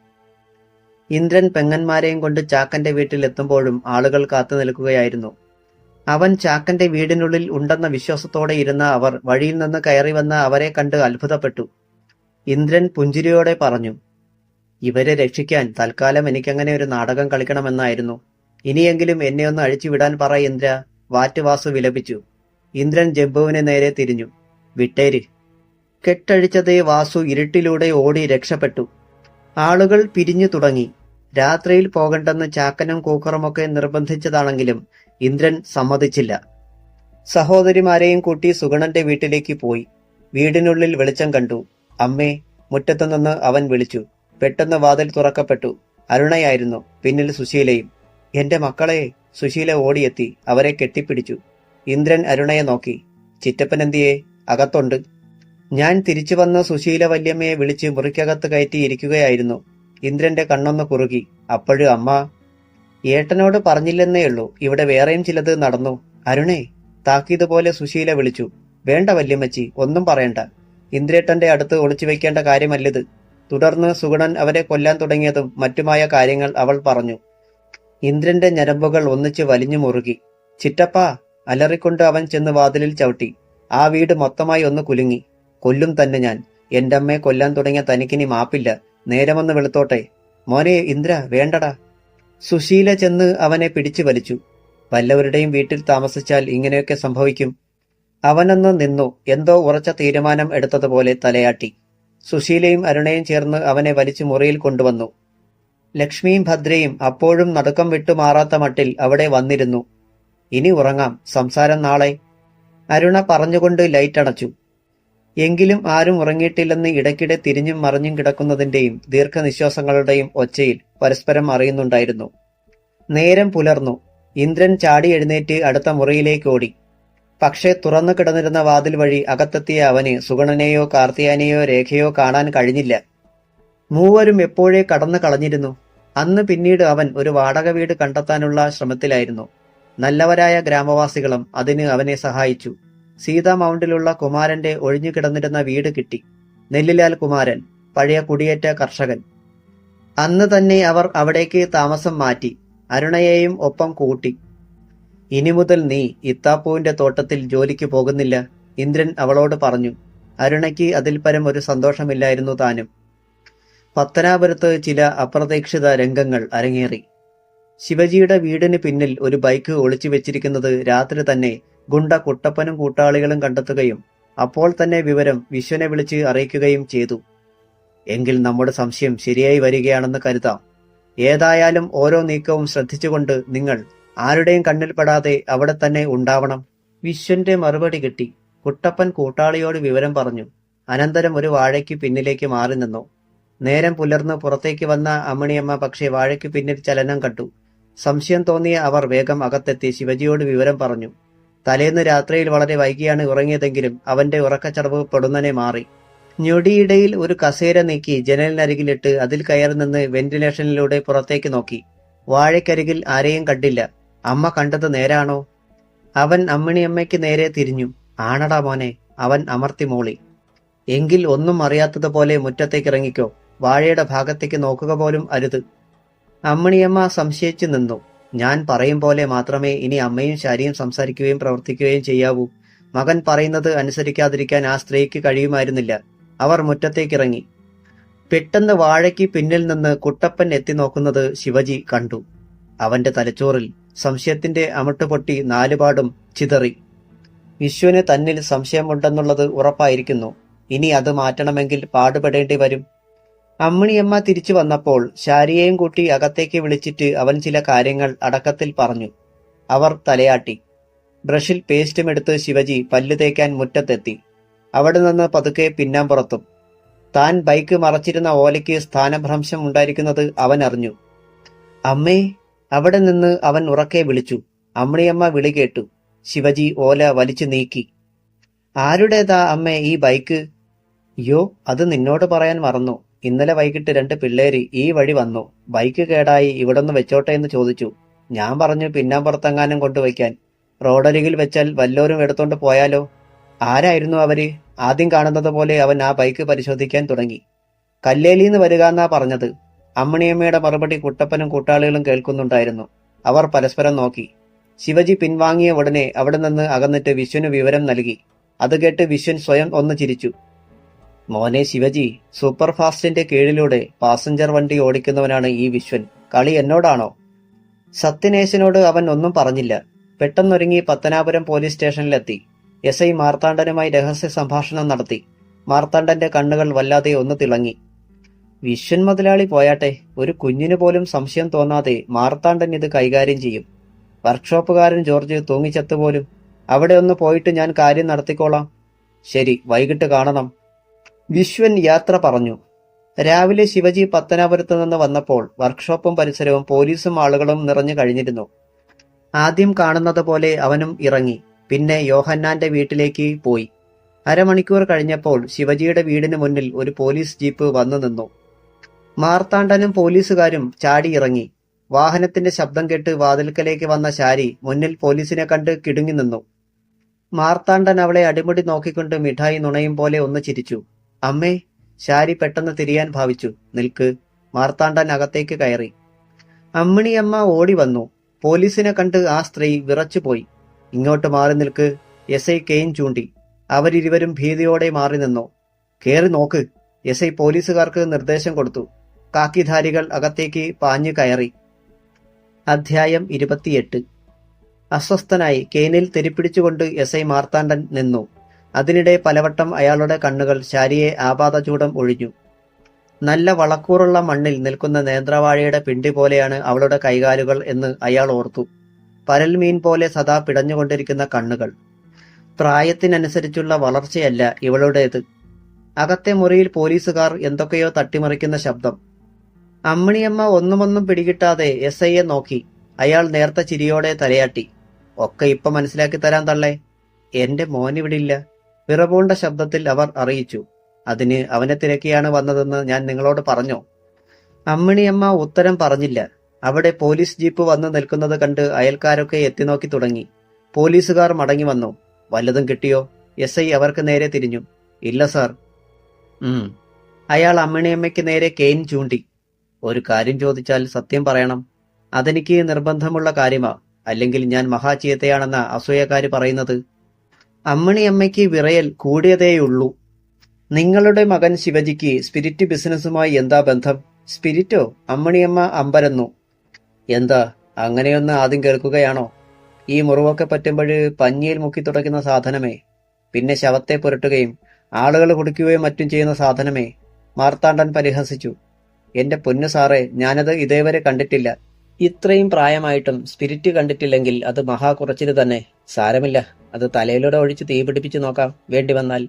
ഇന്ദ്രൻ പെങ്ങന്മാരെയും കൊണ്ട് ചാക്കന്റെ വീട്ടിൽ എത്തുമ്പോഴും ആളുകൾ കാത്തു നിൽക്കുകയായിരുന്നു. അവൻ ചാക്കന്റെ വീടിനുള്ളിൽ ഉണ്ടെന്ന വിശ്വാസത്തോടെ ഇരുന്ന അവർ വഴിയിൽ നിന്ന് കയറി വന്ന അവരെ കണ്ട് അത്ഭുതപ്പെട്ടു. ഇന്ദ്രൻ പുഞ്ചിരിയോടെ പറഞ്ഞു, ഇവരെ രക്ഷിക്കാൻ തൽക്കാലം എനിക്കങ്ങനെ ഒരു നാടകം കളിക്കണമെന്നായിരുന്നു. ഇനിയെങ്കിലും എന്നെ ഒന്ന് അഴിച്ചുവിടാൻ പറ ഇന്ദ്ര, വാറ്റുവാസു വിലപിച്ചു. ഇന്ദ്രൻ ജംബുവിന് നേരെ തിരിഞ്ഞു. വിട്ടേര്. കെട്ടഴിച്ചതേ വാസു ഇരുട്ടിലൂടെ ഓടി രക്ഷപ്പെട്ടു. ആളുകൾ പിരിഞ്ഞു തുടങ്ങി. രാത്രിയിൽ പോകണ്ടെന്ന് ചാക്കനും കൂക്കറുമൊക്കെ നിർബന്ധിച്ചതാണെങ്കിലും ഇന്ദ്രൻ സമ്മതിച്ചില്ല. സഹോദരിമാരെയും കൂട്ടി സുഗണന്റെ വീട്ടിലേക്ക് പോയി. വീടിനുള്ളിൽ വെളിച്ചം കണ്ടു. അമ്മേ, മുറ്റത്തുനിന്ന് അവൻ വിളിച്ചു. പെട്ടെന്ന് വാതിൽ തുറക്കപ്പെട്ടു. അരുണയായിരുന്നു. പിന്നിൽ സുശീലയും. എന്റെ മക്കളെ! സുശീല ഓടിയെത്തി അവരെ കെട്ടിപ്പിടിച്ചു. ഇന്ദ്രൻ അരുണയെ നോക്കി. ചിറ്റപ്പനെന്തിയെ? അകത്തുണ്ട്. ഞാൻ തിരിച്ചു വന്ന സുശീല വല്യമ്മയെ വിളിച്ച് മുറിക്കകത്ത് കയറ്റി ഇരിക്കുകയായിരുന്നു. ഇന്ദ്രന്റെ കണ്ണൊന്ന് കുറുകി. അപ്പോഴും അമ്മ. ഏട്ടനോട് പറഞ്ഞില്ലെന്നേയുള്ളൂ, ഇവിടെ വേറെയും ചിലത് നടന്നു. അരുണേ! താക്കീതുപോലെ സുശീല വിളിച്ചു. വേണ്ട വല്യമ്മച്ചി, ഒന്നും പറയണ്ട. ഇന്ദ്രേട്ടന്റെ അടുത്ത് ഒളിച്ചു വെക്കേണ്ട കാര്യമല്ലിത്. തുടർന്ന് സുഗണൻ അവരെ കൊല്ലാൻ തുടങ്ങിയതും മറ്റുമായ കാര്യങ്ങൾ അവൾ പറഞ്ഞു. ഇന്ദ്രന്റെ ഞരമ്പുകൾ ഒന്നിച്ച് വലിഞ്ഞു മുറുകി. ചിറ്റപ്പാ! അലറിക്കൊണ്ട് അവൻ ചെന്ന് വാതിലിൽ ചവിട്ടി. ആ വീട് മൊത്തമായി ഒന്ന് കുലുങ്ങി. കൊല്ലും തന്നെ ഞാൻ. എന്റെ അമ്മയെ കൊല്ലാൻ തുടങ്ങിയ തനിക്കിനി മാപ്പില്ല. നേരമൊന്ന് വെളുത്തോട്ടെ. മോനെ ഇന്ദ്ര, വേണ്ടടാ. സുശീല ചെന്ന് അവനെ പിടിച്ചു വലിച്ചു. വല്ലവരുടെയും വീട്ടിൽ താമസിച്ചാൽ ഇങ്ങനെയൊക്കെ സംഭവിക്കും. അവനൊന്ന് നിന്നു. എന്തോ ഉറച്ച തീരുമാനം എടുത്തതുപോലെ തലയാട്ടി. സുശീലയും അരുണയും ചേർന്ന് അവനെ വലിച്ചു മുറിയിൽ കൊണ്ടുവന്നു. ലക്ഷ്മിയും ഭദ്രയും അപ്പോഴും നടുക്കം വിട്ടുമാറാത്ത മട്ടിൽ അവിടെ വന്നിരുന്നു. ഇനി ഉറങ്ങാം, സംസാരം നാളെ. അരുണ പറഞ്ഞുകൊണ്ട് ലൈറ്റ് അണച്ചു. എങ്കിലും ആരും ഉറങ്ങിയിട്ടില്ലെന്ന് ഇടയ്ക്കിടെ തിരിഞ്ഞും മറിഞ്ഞും കിടക്കുന്നതിന്റെയും ദീർഘനിശ്വാസങ്ങളുടെയും ഒച്ചയിൽ പരസ്പരം അറിയുന്നുണ്ടായിരുന്നു. നേരം പുലർന്നു. ഇന്ദ്രൻ ചാടി എഴുന്നേറ്റ് അടുത്ത മുറിയിലേക്ക് ഓടി. പക്ഷേ തുറന്നു കിടന്നിരുന്ന വാതിൽ വഴി അകത്തെത്തിയ അവന് സുഗണനെയോ കാർത്തിയാനെയോ രേഖയോ കാണാൻ കഴിഞ്ഞില്ല. മൂവരും എപ്പോഴേ കടന്നു കളഞ്ഞിരുന്നു. അന്ന് പിന്നീട് അവൻ ഒരു വാടക വീട് കണ്ടെത്താനുള്ള ശ്രമത്തിലായിരുന്നു. നല്ലവരായ ഗ്രാമവാസികളും അതിന് അവനെ സഹായിച്ചു. സീതാ മൗണ്ടിലുള്ള കുമാരന്റെ ഒഴിഞ്ഞു കിടന്നിരുന്ന വീട് കിട്ടി. നെല്ലിലാൽ കുമാരൻ, പഴയ കുടിയേറ്റ കർഷകൻ. അന്ന് തന്നെ അവർ അവിടേക്ക് താമസം മാറ്റി. അരുണയെയും ഒപ്പം കൂട്ടി. ഇനി മുതൽ നീ ഇത്താപ്പൂവിന്റെ തോട്ടത്തിൽ ജോലിക്ക് പോകുന്നില്ല, ഇന്ദ്രൻ അവളോട് പറഞ്ഞു. അരുണയ്ക്ക് അതിൽ പരം ഒരു സന്തോഷമില്ലായിരുന്നു താനും. പത്തനാപുരത്ത് ചില അപ്രതീക്ഷിത രംഗങ്ങൾ അരങ്ങേറി. ശിവജിയുടെ വീടിന് പിന്നിൽ ഒരു ബൈക്ക് ഒളിച്ചു വെച്ചിരിക്കുന്നത് രാത്രി തന്നെ ഗുണ്ട കുട്ടപ്പനും കൂട്ടാളികളും കണ്ടെത്തുകയും അപ്പോൾ തന്നെ വിവരം വിശ്വനെ വിളിച്ച് അറിയിക്കുകയും ചെയ്തു. എങ്കിൽ നമ്മുടെ സംശയം ശരിയായി വരികയാണെന്ന് കരുതാം. ഏതായാലും ഓരോ നീക്കവും ശ്രദ്ധിച്ചുകൊണ്ട് നിങ്ങൾ ആരുടെയും കണ്ണിൽപ്പെടാതെ അവിടെ തന്നെ ഉണ്ടാവണം. വിശ്വന്റെ മറുപടി കിട്ടി. കുട്ടപ്പൻ കൂട്ടാളിയോട് വിവരം പറഞ്ഞു. അനന്തരം ഒരു വാഴയ്ക്ക് പിന്നിലേക്ക് മാറി നിന്നു. നേരം പുലർന്ന് പുറത്തേക്ക് വന്ന അമ്മണിയമ്മ പക്ഷേ വാഴയ്ക്ക് പിന്നിൽ ചലനം കണ്ടു. സംശയം തോന്നിയ അവർ വേഗം അകത്തെത്തി ശിവജിയോട് വിവരം പറഞ്ഞു. തലേന്ന് രാത്രിയിൽ വളരെ വൈകിയാണ് ഉറങ്ങിയതെങ്കിലും അവന്റെ ഉറക്കച്ചടവ് പൊടുന്നനെ മാറി. ഞൊടിയിടയിൽ ഒരു കസേര നീക്കി ജനലിനരികിലിട്ട് അതിൽ കയറി നിന്ന് വെന്റിലേഷനിലൂടെ പുറത്തേക്ക് നോക്കി. വാഴയ്ക്കരികിൽ ആരെയും കണ്ടില്ല. അമ്മ കണ്ടത് നേരാണോ? അവൻ അമ്മിണിയമ്മയ്ക്ക് നേരെ തിരിഞ്ഞു. ആണടാ മോനെ, അവൻ അമർത്തി മൂളി. എങ്കിൽ ഒന്നും അറിയാത്തതുപോലെ മുറ്റത്തേക്കിറങ്ങിക്കോ. വാഴയുടെ ഭാഗത്തേക്ക് നോക്കുക പോലും അരുത്. അമ്മിണിയമ്മ സംശയിച്ചു നിന്നു. ഞാൻ പറയും പോലെ മാത്രമേ ഇനി അമ്മയും ശാരിയും സംസാരിക്കുകയും പ്രവർത്തിക്കുകയും ചെയ്യാവൂ. മകൻ പറയുന്നത് അനുസരിക്കാതിരിക്കാൻ ആ സ്ത്രീക്ക് കഴിയുമായിരുന്നില്ല. അവർ മുറ്റത്തേക്കിറങ്ങി. പെട്ടെന്ന് വാഴയ്ക്ക് പിന്നിൽ നിന്ന് കുട്ടപ്പൻ എത്തി നോക്കുന്നത് ശിവജി കണ്ടു. അവന്റെ തലച്ചോറിൽ സംശയത്തിന്റെ അമിട്ട് പൊട്ടി നാലുപാടും ചിതറി. വിശ്വന് തന്നിൽ സംശയമുണ്ടെന്നുള്ളത് ഉറപ്പായിരിക്കുന്നു. ഇനി അത് മാറ്റണമെങ്കിൽ പാടുപെടേണ്ടി വരും. അമ്മിണിയമ്മ തിരിച്ചു വന്നപ്പോൾ ശാരിയെയും കൂട്ടി അകത്തേക്ക് വിളിച്ചിട്ട് അവൻ ചില കാര്യങ്ങൾ അടക്കത്തിൽ പറഞ്ഞു. അവർ തലയാട്ടി. ബ്രഷിൽ പേസ്റ്റും എടുത്ത് ശിവജി പല്ലു തേക്കാൻ മുറ്റത്തെത്തി. അവിടെ നിന്ന് പതുക്കെ പിന്നാമ്പുറത്തും. താൻ ബൈക്ക് മറച്ചിരുന്ന ഓലയ്ക്ക് സ്ഥാനഭ്രംശം ഉണ്ടായിരിക്കുന്നത് അവൻ അറിഞ്ഞു. അമ്മേ! അവിടെ നിന്ന് അവൻ ഉറക്കെ വിളിച്ചു. അമ്മിണിയമ്മ വിളി കേട്ടു. ശിവജി ഓല വലിച്ചു നീക്കി. ആരുടേതാ അമ്മേ ഈ ബൈക്ക്? യോ, അത് നിന്നോട് പറയാൻ മറന്നു. ഇന്നലെ വൈകിട്ട് 2 പിള്ളേര് ഈ വഴി വന്നു. ബൈക്ക് കേടായി, ഇവിടൊന്ന് വെച്ചോട്ടെ എന്ന് ചോദിച്ചു. ഞാൻ പറഞ്ഞു പിന്നാമ്പുറത്തെങ്ങാനും കൊണ്ടുവയ്ക്കാൻ. റോഡരികിൽ വെച്ചാൽ വല്ലോരും എടുത്തോണ്ട് പോയാലോ? ആരായിരുന്നു അവര്? ആദ്യം കാണുന്നത് പോലെ അവൻ ആ ബൈക്ക് പരിശോധിക്കാൻ തുടങ്ങി. കല്ലേലിന്ന് വരികാന്നാ പറഞ്ഞത്. അമ്മിണിയമ്മയുടെ മറുപടി കുട്ടപ്പനും കൂട്ടാളികളും കേൾക്കുന്നുണ്ടായിരുന്നു. അവർ പരസ്പരം നോക്കി. ശിവജി പിൻവാങ്ങിയ ഉടനെ അവിടെ നിന്ന് അകന്നിട്ട് വിശ്വന് വിവരം നൽകി. അത് കേട്ട് വിശ്വൻ സ്വയം ഒന്ന് ചിരിച്ചു. മോനെ ശിവജി, സൂപ്പർ ഫാസ്റ്റിന്റെ കീഴിലൂടെ പാസഞ്ചർ വണ്ടി ഓടിക്കുന്നവനാണ് ഈ വിശ്വൻ. കളി എന്നോടാണോ? സത്യനേശനോട് അവൻ ഒന്നും പറഞ്ഞില്ല. പെട്ടെന്നൊരുങ്ങി പത്തനാപുരം പോലീസ് സ്റ്റേഷനിലെത്തി. എസ് ഐ മാർത്താണ്ഡനുമായി രഹസ്യ സംഭാഷണം നടത്തി. മാർത്താണ്ഡന്റെ കണ്ണുകൾ വല്ലാതെ ഒന്ന് തിളങ്ങി. വിശ്വൻ മുതലാളി പോയാട്ടെ, ഒരു കുഞ്ഞിനു പോലും സംശയം തോന്നാതെ മാർത്താണ്ഡൻ ഇത് കൈകാര്യം ചെയ്യും. വർക്ക്ഷോപ്പുകാരൻ ജോർജ് തൂങ്ങിച്ചത്തുപോലും. അവിടെ ഒന്ന് പോയിട്ട് ഞാൻ കാര്യം നടത്തിക്കോളാം. ശരി, വൈകിട്ട് കാണണം. വിശ്വൻ യാത്ര പറഞ്ഞു. രാവിലെ ശിവജി പത്തനാപുരത്ത് നിന്ന് വന്നപ്പോൾ വർക്ക്ഷോപ്പും പരിസരവും പോലീസും ആളുകളും നിറഞ്ഞു കഴിഞ്ഞിരുന്നു. ആദ്യം കാണുന്നത് പോലെ അവനും ഇറങ്ങി. പിന്നെ യോഹന്നാന്റെ വീട്ടിലേക്ക് പോയി. അരമണിക്കൂർ കഴിഞ്ഞപ്പോൾ ശിവജിയുടെ വീടിന് മുന്നിൽ ഒരു പോലീസ് ജീപ്പ് വന്നു നിന്നു. മാർത്താണ്ഡനും പോലീസുകാരും ചാടിയിറങ്ങി. വാഹനത്തിന്റെ ശബ്ദം കേട്ട് വാതിൽക്കലേക്ക് വന്ന ശാരി മുന്നിൽ പോലീസിനെ കണ്ട് കിടുങ്ങി നിന്നു. മാർത്താണ്ഡൻ അവളെ അടിമുടി നോക്കിക്കൊണ്ട് മിഠായി നുണയും പോലെ ഒന്ന് ചിരിച്ചു. അമ്മേ! ശാരി പെട്ടെന്ന് തിരിയാൻ ഭാവിച്ചു. നിൽക്ക്. മാർത്താണ്ഡൻ അകത്തേക്ക് കയറി. അമ്മിണിയമ്മ ഓടി വന്നു. പോലീസിനെ കണ്ട് ആ സ്ത്രീ വിറച്ചുപോയി. ഇങ്ങോട്ട് മാറി നിൽക്ക്, എസ് ഐ കെയിൻ ചൂണ്ടി. അവരിരുവരും ഭീതിയോടെ മാറി നിന്നു. കേറി നോക്ക്, എസ് ഐ പോലീസുകാർക്ക് നിർദ്ദേശം കൊടുത്തു. കാക്കിധാരികൾ അകത്തേക്ക് പാഞ്ഞു കയറി. അധ്യായം 28. അസ്വസ്ഥനായി കെയിനിൽ തെരിപ്പിടിച്ചുകൊണ്ട് എസ് ഐ മാർത്താണ്ഡൻ നിന്നു. അതിനിടെ പലവട്ടം അയാളുടെ കണ്ണുകൾ ശാരിയെ ആപാദചൂടം ഒഴിഞ്ഞു. നല്ല വളക്കൂറുള്ള മണ്ണിൽ നിൽക്കുന്ന നേന്ത്രവാഴയുടെ പിണ്ടി പോലെയാണ് അവളുടെ കൈകാലുകൾ എന്ന് അയാൾ ഓർത്തു. പരൽമീൻ പോലെ സദാ പിടഞ്ഞുകൊണ്ടിരിക്കുന്ന കണ്ണുകൾ. പ്രായത്തിനനുസരിച്ചുള്ള വളർച്ചയല്ല ഇവളുടേത്. അകത്തെ മുറിയിൽ പോലീസുകാർ എന്തൊക്കെയോ തട്ടിമറിക്കുന്ന ശബ്ദം. അമ്മിണിയമ്മ ഒന്നുമൊന്നും പിടികിട്ടാതെ എസ് ഐയെ നോക്കി. അയാൾ നേർത്ത ചിരിയോടെ തലയാട്ടി. ഒക്കെ ഇപ്പൊ മനസ്സിലാക്കി തരാൻ തള്ളേ. എന്റെ മോനിവിടില്ല. വിറപൂണ്ട ശബ്ദത്തിൽ അവർ അറിയിച്ചു. അതിന് അവനെ തിരക്കിയാണ് വന്നതെന്ന് ഞാൻ നിങ്ങളോട് പറഞ്ഞോ? അമ്മിണിയമ്മ ഉത്തരം പറഞ്ഞില്ല. അവിടെ പോലീസ് ജീപ്പ് വന്നു നിൽക്കുന്നത് കണ്ട് അയൽക്കാരൊക്കെ എത്തിനോക്കി തുടങ്ങി. പോലീസുകാർ മടങ്ങി വന്നു. വല്ലതും കിട്ടിയോ? എസ് ഐ അവർക്ക് നേരെ തിരിഞ്ഞു. ഇല്ല സാർ. അയാൾ അമ്മിണിയമ്മയ്ക്ക് നേരെ കെയിൻ ചൂണ്ടി. ഒരു കാര്യം ചോദിച്ചാൽ സത്യം പറയണം. അതെനിക്ക് നിർബന്ധമുള്ള കാര്യമാ. അല്ലെങ്കിൽ ഞാൻ മഹാചീത്തയാണെന്ന അസൂയക്കാര് പറയുന്നത്. അമ്മിണിയമ്മയ്ക്ക് വിറയൽ കൂടിയതേയുള്ളൂ. നിങ്ങളുടെ മകൻ ശിവജിക്ക് സ്പിരിറ്റ് ബിസിനസ്സുമായി എന്താ ബന്ധം? സ്പിരിറ്റോ? അമ്മിണിയമ്മ അമ്പരന്നു. എന്താ, അങ്ങനെയൊന്ന് ആദ്യം കേൾക്കുകയാണോ? ഈ മുറിവൊക്കെ പറ്റുമ്പോഴ് പഞ്ഞിയിൽ മുക്കി തുടയ്ക്കുന്ന സാധനമേ. പിന്നെ ശവത്തെ പുരട്ടുകയും ആളുകൾ കുടിക്കുകയും മറ്റും ചെയ്യുന്ന സാധനമേ. മാർത്താണ്ഡൻ പരിഹസിച്ചു. എന്റെ പൊന്നു സാറേ, ഞാനത് ഇതേവരെ കണ്ടിട്ടില്ല. ഇത്രയും പ്രായമായിട്ടും സ്പിരിറ്റ് കണ്ടിട്ടില്ലെങ്കിൽ അത് മഹാകുറച്ചില് തന്നെ. സാരമില്ല, അത് തലയിലൂടെ ഒഴിച്ച് തീ പിടിപ്പിച്ചു നോക്കാം, വേണ്ടി വന്നാൽ.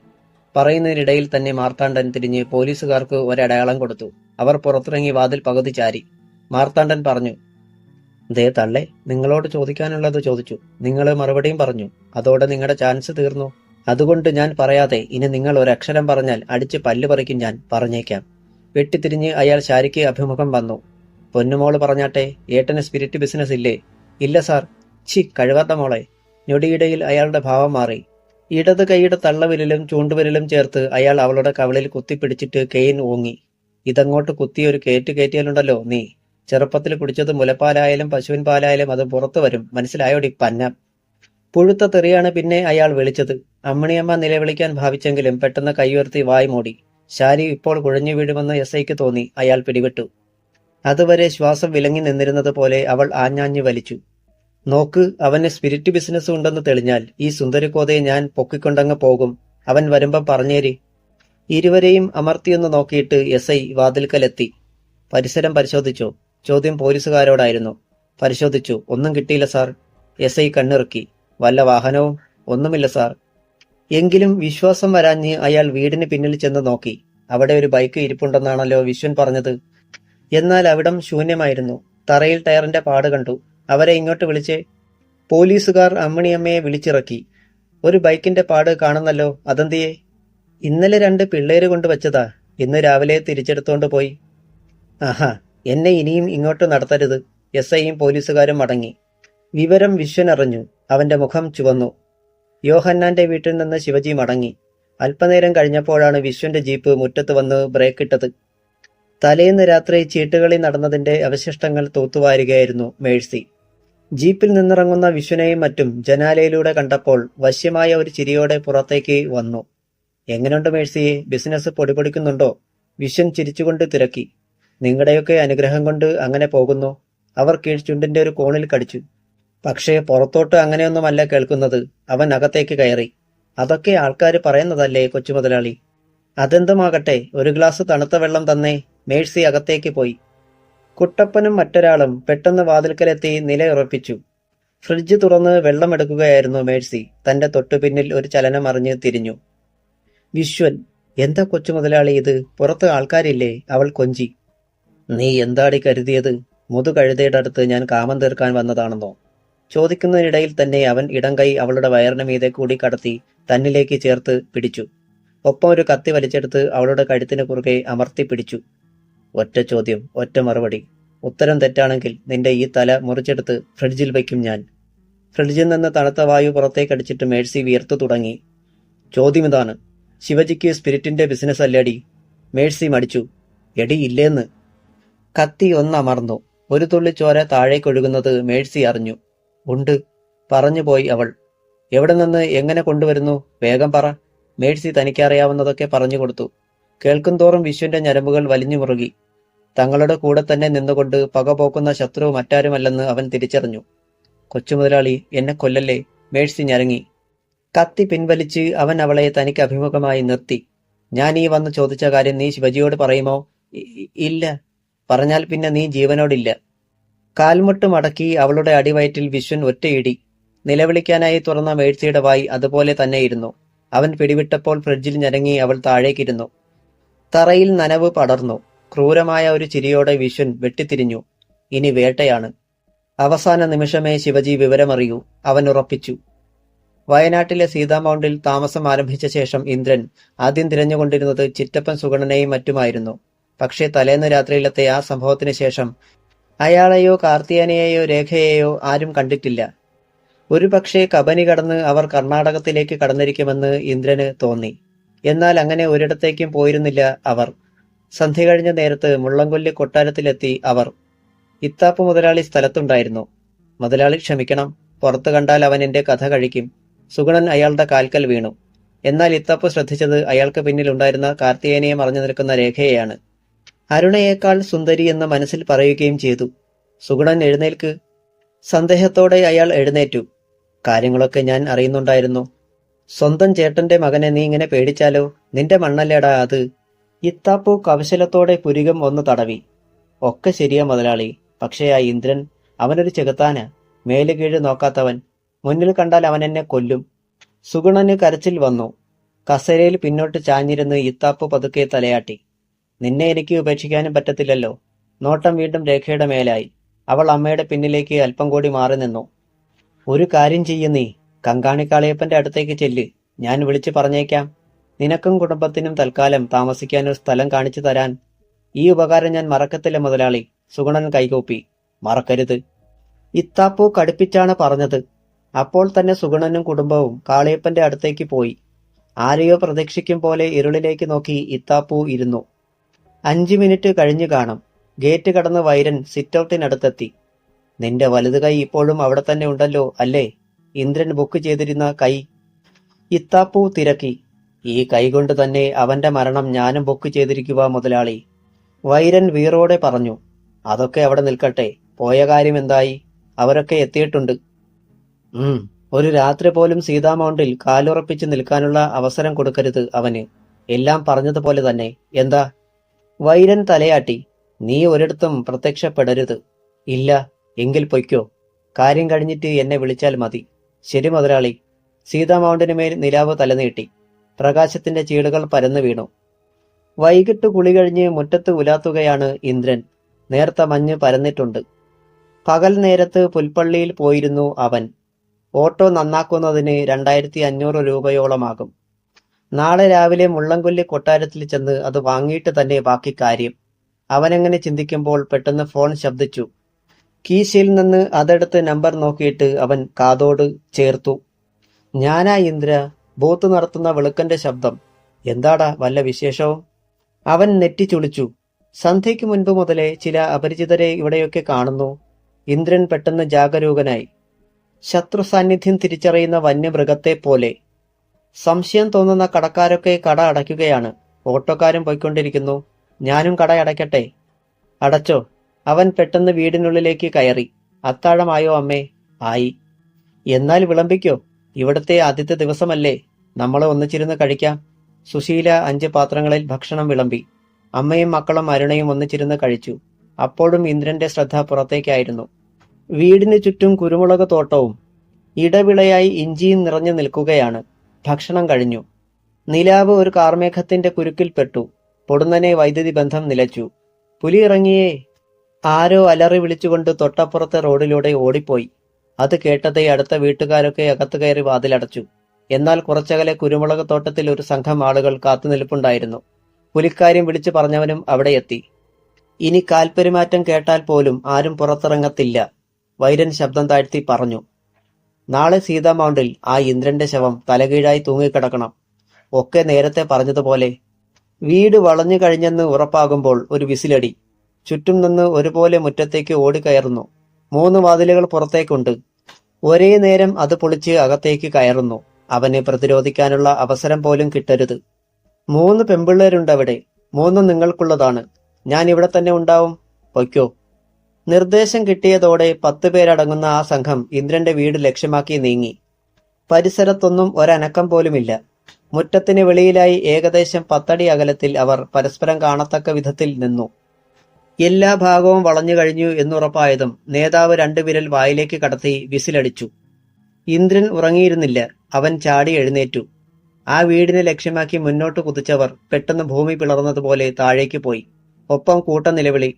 പറയുന്നതിനിടയിൽ തന്നെ മാർത്താണ്ഡൻ തിരിഞ്ഞ് പോലീസുകാർക്ക് ഒരടയാളം കൊടുത്തു. അവർ പുറത്തിറങ്ങി വാതിൽ പകുതി ചാരി. മാർത്താണ്ഡൻ പറഞ്ഞു. ദേ തള്ളേ, നിങ്ങളോട് ചോദിക്കാനുള്ളത് ചോദിച്ചു. നിങ്ങൾ മറുപടിയും പറഞ്ഞു. അതോടെ നിങ്ങളുടെ ചാൻസ് തീർന്നു. അതുകൊണ്ട് ഞാൻ പറയാതെ ഇനി നിങ്ങൾ ഒരക്ഷരം പറഞ്ഞാൽ അടിച്ച് പല്ല് പറിക്കും ഞാൻ, പറഞ്ഞേക്കാം. വെട്ടിത്തിരിഞ്ഞ് അയാൾ ശാരിക്ക് അഭിമുഖം വന്നു. പൊന്നുമോള് പറഞ്ഞാട്ടെ, ഏട്ടന് സ്പിരിറ്റ് ബിസിനസ് ഇല്ലേ? ഇല്ല സാർ. ഛി, കഴിവാത്ത മോളെ. ഞൊടിയിടയിൽ അയാളുടെ ഭാവം മാറി. ഇടത് കൈയുടെ തള്ളവിരലും ചൂണ്ടുവിരലും ചേർത്ത് അയാൾ അവളുടെ കവിളിൽ കുത്തിപ്പിടിച്ചിട്ട് കെയിൻ ഓങ്ങി. ഇതങ്ങോട്ട് കുത്തി ഒരു കയറ്റിയാലുണ്ടല്ലോ നീ. ചെറുപ്പത്തിൽ കുടിച്ചത് മുലപ്പാലായാലും പശുവിൻ പാലായാലും അത് പുറത്തു വരും. മനസ്സിലായോടി പന്ന? പുഴുത്ത തെറിയാണ് പിന്നെ അയാൾ വിളിച്ചത്. അമ്മിണിയമ്മ നിലവിളിക്കാൻ ഭാവിച്ചെങ്കിലും പെട്ടെന്ന് കൈയുയർത്തി വായ് മൂടി. ശാരി ഇപ്പോൾ കുഴഞ്ഞു വീഴുമെന്ന് എസ്ഐക്ക് തോന്നി. അയാൾ പിടിവിട്ടു. അതുവരെ ശ്വാസം വിലങ്ങി നിന്നിരുന്നത് പോലെ അവൾ ആഞ്ഞാഞ്ഞു വലിച്ചു. നോക്ക്, അവന് സ്പിരിറ്റ് ബിസിനസ് ഉണ്ടെന്ന് തെളിഞ്ഞാൽ ഈ സുന്ദരിക്കോതയെ ഞാൻ പൊക്കിക്കൊണ്ടങ്ങ് പോകും. അവൻ വരുമ്പം പറഞ്ഞേര്. ഇരുവരെയും അമർത്തിയൊന്ന് നോക്കിയിട്ട് എസ്ഐ വാതിൽക്കലെത്തി. പരിസരം പരിശോധിച്ചോ? ചോദ്യം പോലീസുകാരോടായിരുന്നു. പരിശോധിച്ചു. ഒന്നും കിട്ടിയില്ല സാർ. എസ്ഐ കണ്ണിറുക്കി. വല്ല വാഹനവും? ഒന്നുമില്ല സാർ. എങ്കിലും വിശ്വാസം വരാഞ്ഞ് അയാൾ വീടിന് പിന്നിൽ ചെന്ന് നോക്കി. അവിടെ ഒരു ബൈക്ക് ഇരിപ്പുണ്ടെന്നാണല്ലോ വിശ്വൻ പറഞ്ഞത്. എന്നാൽ അവിടം ശൂന്യമായിരുന്നു. തറയിൽ ടയറിന്റെ പാട് കണ്ടു. അവരെ ഇങ്ങോട്ട് വിളിച്ചേ. പോലീസുകാർ അമ്മിണിയമ്മയെ വിളിച്ചിറക്കി. ഒരു ബൈക്കിന്റെ പാട് കാണുന്നല്ലോ, അതെന്തിയേ? ഇന്നലെ 2 പിള്ളേര് കൊണ്ടുവച്ചതാ. ഇന്ന് രാവിലെ തിരിച്ചെടുത്തോണ്ട് പോയി. ആഹാ, എന്നെ ഇനിയും ഇങ്ങോട്ട് നടത്തരുത്. എസ്ഐയും പോലീസുകാരും മടങ്ങി. വിവരം വിശ്വൻ അറിഞ്ഞു. അവന്റെ മുഖം ചുവന്നു. യോഹന്നാന്റെ വീട്ടിൽ നിന്ന് ശിവജി മടങ്ങി. അല്പനേരം കഴിഞ്ഞപ്പോഴാണ് വിശ്വന്റെ ജീപ്പ് മുറ്റത്ത് വന്ന് ബ്രേക്കിട്ടത്. തലേന്ന് രാത്രി ചീട്ടുകളി നടന്നതിന്റെ അവശിഷ്ടങ്ങൾ തൂത്തുവാരുകയായിരുന്നു മേഴ്സി. ജീപ്പിൽ നിന്നിറങ്ങുന്ന വിശ്വനെയും മറ്റും ജനാലയിലൂടെ കണ്ടപ്പോൾ വശ്യമായ ഒരു ചിരിയോടെ പുറത്തേക്ക് വന്നു. എങ്ങനെയുണ്ട് മേഴ്സിയെ, ബിസിനസ് പൊടിപൊടിക്കുന്നുണ്ടോ? വിശ്വൻ ചിരിച്ചുകൊണ്ട് തിരക്കി. നിങ്ങളുടെയൊക്കെ അനുഗ്രഹം കൊണ്ട് അങ്ങനെ പോകുന്നു. അവർ കീഴ്ചുണ്ടിന്റെ ഒരു കോണിൽ കടിച്ചു. പക്ഷേ പുറത്തോട്ട് അങ്ങനെയൊന്നുമല്ല കേൾക്കുന്നത്. അവൻ അകത്തേക്ക് കയറി. അതൊക്കെ ആൾക്കാർ പറയുന്നതല്ലേ കൊച്ചുമുതലാളി. അതെന്തുമാകട്ടെ, ഒരു ഗ്ലാസ് തണുത്ത വെള്ളം തന്നേ. മേഴ്സി അകത്തേക്ക് പോയി. കുട്ടപ്പനും മറ്റൊരാളും പെട്ടെന്ന് വാതിൽക്കലെത്തി നിലയുറപ്പിച്ചു. ഫ്രിഡ്ജ് തുറന്ന് വെള്ളമെടുക്കുകയായിരുന്നു മേഴ്സി. തന്റെ തൊട്ടുപിന്നിൽ ഒരു ചലനം അറിഞ്ഞ് തിരിഞ്ഞു. വിശ്വൻ. എന്താ കൊച്ചുമുതലാളി ഇത്? പുറത്ത് ആൾക്കാരില്ലേ? അവൾ കൊഞ്ചി. നീ എന്താടി കരുതിയത്? മുതുകഴുതയുടെ അടുത്ത് ഞാൻ കാമം തീർക്കാൻ വന്നതാണെന്നോ? ചോദിക്കുന്നതിനിടയിൽ തന്നെ അവൻ ഇടം കൈ അവളുടെ വയറിന് മീതെ കൂടി കടത്തി തന്നിലേക്ക് ചേർത്ത് പിടിച്ചു. ഒപ്പം ഒരു കത്തി വലിച്ചെടുത്ത് അവളുടെ കഴുത്തിന് കുറുകെ അമർത്തി പിടിച്ചു. ഒറ്റ ചോദ്യം, ഒറ്റ മറുപടി. ഉത്തരം തെറ്റാണെങ്കിൽ നിന്റെ ഈ തല മുറിച്ചെടുത്ത് ഫ്രിഡ്ജിൽ വയ്ക്കും ഞാൻ. ഫ്രിഡ്ജിൽ നിന്ന് തണുത്ത വായു പുറത്തേക്കടിച്ചിട്ട് മേഴ്സി വിയർത്തു തുടങ്ങി. ചോദ്യം ഇതാണ്, ശിവജിക്ക് സ്പിരിറ്റിന്റെ ബിസിനസ് അല്ലേടി? മേഴ്സി മടിച്ചു. എടി ഇല്ലേന്ന്. കത്തി ഒന്നമർന്നു. ഒരു തുള്ളി ചോര താഴേക്കൊഴുകുന്നത് മേഴ്സി അറിഞ്ഞു. ഉണ്ട്, പറഞ്ഞുപോയി അവൾ. എവിടെ നിന്ന് എങ്ങനെ കൊണ്ടുവരുന്നു? വേഗം പറ. മേഴ്സി തനിക്കറിയാവുന്നതൊക്കെ പറഞ്ഞു കൊടുത്തു. കേൾക്കുന്തോറും വിശ്വന്റെ ഞരമ്പുകൾ വലിഞ്ഞു മുറുകി. തങ്ങളുടെ കൂടെ തന്നെ നിന്നുകൊണ്ട് പകപോക്കുന്ന ശത്രു മറ്റാരുമല്ലെന്ന് അവൻ തിരിച്ചറിഞ്ഞു. കൊച്ചുമുതലാളി, എന്നെ കൊല്ലല്ലേ. മേഴ്സി ഞരങ്ങി. കത്തി പിൻവലിച്ച് അവൻ അവളെ തനിക്ക് അഭിമുഖമായി നിർത്തി. ഞാൻ ഈ വന്ന് ചോദിച്ച കാര്യം നീ ശിവജിയോട് പറയുമോ? ഇല്ല. പറഞ്ഞാൽ പിന്നെ നീ ജീവനോടില്ല. കാൽമുട്ട് മടക്കി അവളുടെ അടിവയറ്റിൽ വിശ്വൻ ഒറ്റയിടി. നിലവിളിക്കാനായി തുറന്ന മേഴ്സിയുടെ വായി അതുപോലെ തന്നെയിരുന്നു. അവൻ പിടിവിട്ടപ്പോൾ ഫ്രിഡ്ജിൽ ഞരങ്ങി അവൾ താഴേക്കിരുന്നു. തറയിൽ നനവ് പടർന്നു. ക്രൂരമായ ഒരു ചിരിയോടെ വിശ്വൻ വെട്ടിത്തിരിഞ്ഞു. ഇനി വേട്ടയാണ്. അവസാന നിമിഷമേ ശിവജി വിവരമറിയൂ, അവൻ ഉറപ്പിച്ചു. വയനാട്ടിലെ സീതാ മൗണ്ടിൽ താമസം ആരംഭിച്ച ശേഷം ഇന്ദ്രൻ ആദ്യം തിരഞ്ഞുകൊണ്ടിരുന്നത് ചിറ്റപ്പൻ സുഗണനെയും മറ്റുമായിരുന്നു. പക്ഷേ തലേന്ന് രാത്രിയിലത്തെ ആ സംഭവത്തിന് ശേഷം അയാളെയോ കാർത്തിയാനിയെയോ രേഖയെയോ ആരും കണ്ടിട്ടില്ല. ഒരുപക്ഷെ കബനി കടന്ന് അവർ കർണാടകത്തിലേക്ക് കടന്നിരിക്കുമെന്ന് ഇന്ദ്രന് തോന്നി. എന്നാൽ അങ്ങനെ ഒരിടത്തേക്കും പോയിരുന്നില്ല അവർ. സന്ധ്യ കഴിഞ്ഞ നേരത്ത് മുള്ളംകൊല്ലി കൊട്ടാരത്തിലെത്തി അവർ. ഇത്താപ്പ് മുതലാളി സ്ഥലത്തുണ്ടായിരുന്നു. മുതലാളി ക്ഷമിക്കണം, പുറത്തു കണ്ടാൽ അവൻ എന്റെ കഥ കഴിക്കും. സുഗണൻ അയാളുടെ കാൽക്കൽ വീണു. എന്നാൽ ഇത്താപ്പ് ശ്രദ്ധിച്ചത് അയാൾക്ക് പിന്നിലുണ്ടായിരുന്ന കാർത്തികേയനെ മറഞ്ഞു നിൽക്കുന്ന രേഖയെയാണ്. അരുണയേക്കാൾ സുന്ദരി എന്ന് മനസ്സിൽ പറയുകയും ചെയ്തു. സുഗണൻ, എഴുന്നേൽക്ക്. സന്ദേഹത്തോടെ അയാൾ എഴുന്നേറ്റു. കാര്യങ്ങളൊക്കെ ഞാൻ അറിയുന്നുണ്ടായിരുന്നു. സ്വന്തം ചേട്ടന്റെ മകനെ നീ ഇങ്ങനെ പേടിച്ചാലോ? നിന്റെ മണ്ണല്ലേടാ അത്. ഇത്താപ്പു കൗശലത്തോടെ പുരികം ഒന്ന് തടവി. ഒക്കെ ശരിയാ മുതലാളി, പക്ഷേ ആ ഇന്ദ്രൻ, അവനൊരു ചെകുത്താനാ. മേലുകീഴ് നോക്കാത്തവൻ. മുന്നിൽ കണ്ടാൽ അവൻ എന്നെ കൊല്ലും. സുഗുണന് കരച്ചിൽ വന്നു. കസേരയിൽ പിന്നോട്ട് ചാഞ്ഞിരുന്ന് ഇത്താപ്പു പതുക്കെ തലയാട്ടി. നിന്നെ എനിക്ക് ഉപേക്ഷിക്കാനും പറ്റത്തില്ലല്ലോ. നോട്ടം വീണ്ടും രേഖയുടെ മേലായി. അവൾ അമ്മയുടെ പിന്നിലേക്ക് അല്പം കൂടി മാറി നിന്നു. ഒരു കാര്യം ചെയ്യ, നീ കങ്കാണിക്കാളിയപ്പന്റെ അടുത്തേക്ക് ചെല്ല്. ഞാൻ വിളിച്ചു പറഞ്ഞേക്കാം. നിനക്കും കുടുംബത്തിനും തൽക്കാലം താമസിക്കാനൊരു സ്ഥലം കാണിച്ചു തരാൻ. ഈ ഉപകാരം ഞാൻ മറക്കത്തില്ല മുതലാളി. സുഗുണൻ കൈകൂപ്പി. മറക്കരുത്. ഇത്താപ്പു കടുപ്പിച്ചാണ് പറഞ്ഞത്. അപ്പോൾ തന്നെ സുഗുണനും കുടുംബവും കാളിയപ്പന്റെ അടുത്തേക്ക് പോയി. ആരെയോ പ്രതീക്ഷിക്കും പോലെ ഇരുളിലേക്ക് നോക്കി ഇത്താപ്പു ഇരുന്നു. 5 മിനിറ്റ് കഴിഞ്ഞു കാണും. ഗേറ്റ് കടന്ന് വൈരൻ സിറ്റൗട്ടിനടുത്തെത്തി. നിന്റെ വലതു കൈ ഇപ്പോഴും അവിടെ തന്നെ ഉണ്ടല്ലോ അല്ലേ? ഇന്ദ്രൻ ബുക്ക് ചെയ്തിരുന്ന കൈ. ഇത്താപ്പു തിരക്കി. ഈ കൈകൊണ്ട് തന്നെ അവന്റെ മരണം ഞാനും ബുക്ക് ചെയ്തിരിക്കുക മുതലാളി. വൈരൻ വീറോടെ പറഞ്ഞു. അതൊക്കെ അവിടെ നിൽക്കട്ടെ. പോയ കാര്യം എന്തായി? അവരൊക്കെ എത്തിയിട്ടുണ്ട്. ഒരു രാത്രി പോലും സീതാ മൗണ്ടിൽ കാലുറപ്പിച്ച് നിൽക്കാനുള്ള അവസരം കൊടുക്കരുത് അവന്. എല്ലാം പറഞ്ഞതുപോലെ തന്നെ. എന്താ? വൈരൻ തലയാട്ടി. നീ ഒരിടത്തും പ്രത്യക്ഷപ്പെടരുത്. ഇല്ല. എങ്കിൽ പൊയ്ക്കോ. കാര്യം കഴിഞ്ഞിട്ട് എന്നെ വിളിച്ചാൽ മതി. ശരി മുതലാളി. സീതാ മൗണ്ടിന് മേൽ നിലാവ് തലനീട്ടി. പ്രകാശത്തിന്റെ ചീളുകൾ പരന്നു വീണു. വൈകിട്ട് കുളി കഴിഞ്ഞ് മുറ്റത്ത് ഉലാത്തുകയാണ് ഇന്ദ്രൻ. നേർത്ത മഞ്ഞ് പരന്നിട്ടുണ്ട്. പകൽ നേരത്ത് പുൽപ്പള്ളിയിൽ പോയിരുന്നു അവൻ. ഓട്ടോ നന്നാക്കുന്നതിന് 2500 രൂപയോളമാകും. നാളെ രാവിലെ മുള്ളംകൊല്ലി കൊട്ടാരത്തിൽ ചെന്ന് അത് വാങ്ങിയിട്ട് തന്നെ ബാക്കി കാര്യം. അവനെങ്ങനെ ചിന്തിക്കുമ്പോൾ പെട്ടെന്ന് ഫോൺ ശബ്ദിച്ചു. കീശയിൽ നിന്ന് അതെടുത്ത് നമ്പർ നോക്കിയിട്ട് അവൻ കാതോട് ചേർത്തു. ഞാനാ ഇന്ദ്ര. ബൂത്ത് നടത്തുന്ന വെളുക്കന്റെ ശബ്ദം. എന്താടാ, വല്ല വിശേഷവും? അവൻ നെറ്റി ചുളിച്ചു. സന്ധ്യയ്ക്ക് മുൻപ് മുതലേ ചില അപരിചിതരെ ഇവിടെയൊക്കെ കാണുന്നു. ഇന്ദ്രൻ പെട്ടെന്ന് ജാഗരൂകനായി. ശത്രു സാന്നിധ്യം തിരിച്ചറിയുന്ന വന്യമൃഗത്തെ പോലെ. സംശയം തോന്നുന്ന കടക്കാരൊക്കെ കട അടയ്ക്കുകയാണ്. ഓട്ടോക്കാരും പോയിക്കൊണ്ടിരിക്കുന്നു. ഞാനും കട അടയ്ക്കട്ടെ? അടച്ചോ? അവൻ പെട്ടെന്ന് വീടിനുള്ളിലേക്ക് കയറി. അത്താഴമായോ അമ്മേ? ആയി. എന്നാൽ വിളമ്പിക്കോ. ഇവിടുത്തെ ആദ്യത്തെ ദിവസമല്ലേ. നമ്മളെ ഒന്നിച്ചിരുന്ന് കഴിക്കാം. സുശീല 5 പാത്രങ്ങളിൽ ഭക്ഷണം വിളമ്പി. അമ്മയും മക്കളും അരുണയും ഒന്നിച്ചിരുന്ന് കഴിച്ചു. അപ്പോഴും ഇന്ദ്രന്റെ ശ്രദ്ധ പുറത്തേക്കായിരുന്നു. വീടിന് ചുറ്റും കുരുമുളക് തോട്ടവും ഇടവിളയായി ഇഞ്ചിയും നിറഞ്ഞു നിൽക്കുകയാണ്. ഭക്ഷണം കഴിഞ്ഞു. നിലാവ് ഒരു കാർമേഘത്തിന്റെ കുരുക്കിൽപ്പെട്ടു. പൊടുന്നനെ വൈദ്യുതി ബന്ധം നിലച്ചു. പുലി ഇറങ്ങിയേ! ആരോ അലറി വിളിച്ചുകൊണ്ട് തൊട്ടപ്പുറത്തെ റോഡിലൂടെ ഓടിപ്പോയി. അത് കേട്ടതേ അടുത്ത വീട്ടുകാരൊക്കെ അകത്തു കയറി വാതിലടച്ചു. എന്നാൽ കുറച്ചകലെ കുരുമുളക് തോട്ടത്തിൽ ഒരു സംഘം ആളുകൾ കാത്തുനിൽപ്പുണ്ടായിരുന്നു. പുലിക്കാര്യം വിളിച്ചു പറഞ്ഞവനും അവിടെ എത്തി. ഇനി കാൽപ്പെരുമാറ്റം കേട്ടാൽ പോലും ആരും പുറത്തിറങ്ങത്തില്ല. വൈരൻ ശബ്ദം താഴ്ത്തി പറഞ്ഞു. നാളെ സീതാ മൗണ്ടിൽ ആ ഇന്ദ്രന്റെ ശവം തലകീഴായി തൂങ്ങിക്കിടക്കണം. ഒക്കെ നേരത്തെ പറഞ്ഞതുപോലെ. വീട് വളഞ്ഞു കഴിഞ്ഞെന്ന് ഉറപ്പാകുമ്പോൾ ഒരു വിസിലടി. ചുറ്റും നിന്ന് ഒരുപോലെ മുറ്റത്തേക്ക് ഓടിക്കയറുന്നു. 3 വാതിലുകൾ പുറത്തേക്കുണ്ട്. ഒരേ നേരം അത് പൊളിച്ച് അകത്തേക്ക് കയറുന്നു. അവനെ പ്രതിരോധിക്കാനുള്ള അവസരം പോലും കിട്ടരുത്. 3 പെമ്പിള്ളേരുണ്ടവിടെ. 3 നിങ്ങൾക്കുള്ളതാണ്. ഞാൻ ഇവിടെ തന്നെ ഉണ്ടാവും. പൊയ്ക്കോ. നിർദ്ദേശം കിട്ടിയതോടെ 10 പേരടങ്ങുന്ന ആ സംഘം ഇന്ദ്രന്റെ വീട് ലക്ഷ്യമാക്കി നീങ്ങി. പരിസരത്തൊന്നും ഒരനക്കം പോലുമില്ല. മുറ്റത്തിന് വെളിയിലായി ഏകദേശം 10 അടി അകലത്തിൽ അവർ പരസ്പരം കാണത്തക്ക വിധത്തിൽ നിന്നു. എല്ലാ ഭാഗവും വളഞ്ഞു കഴിഞ്ഞു എന്നുറപ്പായതും നേതാവ് 2 വിരൽ വായിലേക്ക് കടത്തി വിസിലടിച്ചു. ഇന്ദ്രൻ ഉറങ്ങിയിരുന്നില്ല. അവൻ ചാടി എഴുന്നേറ്റു. ആ വീടിനെ ലക്ഷ്യമാക്കി മുന്നോട്ട് കുതിച്ചവർ പെട്ടെന്ന് ഭൂമി പിളർന്നതുപോലെ താഴേക്ക് പോയി. ഒപ്പം കൂട്ട നിലവിളി.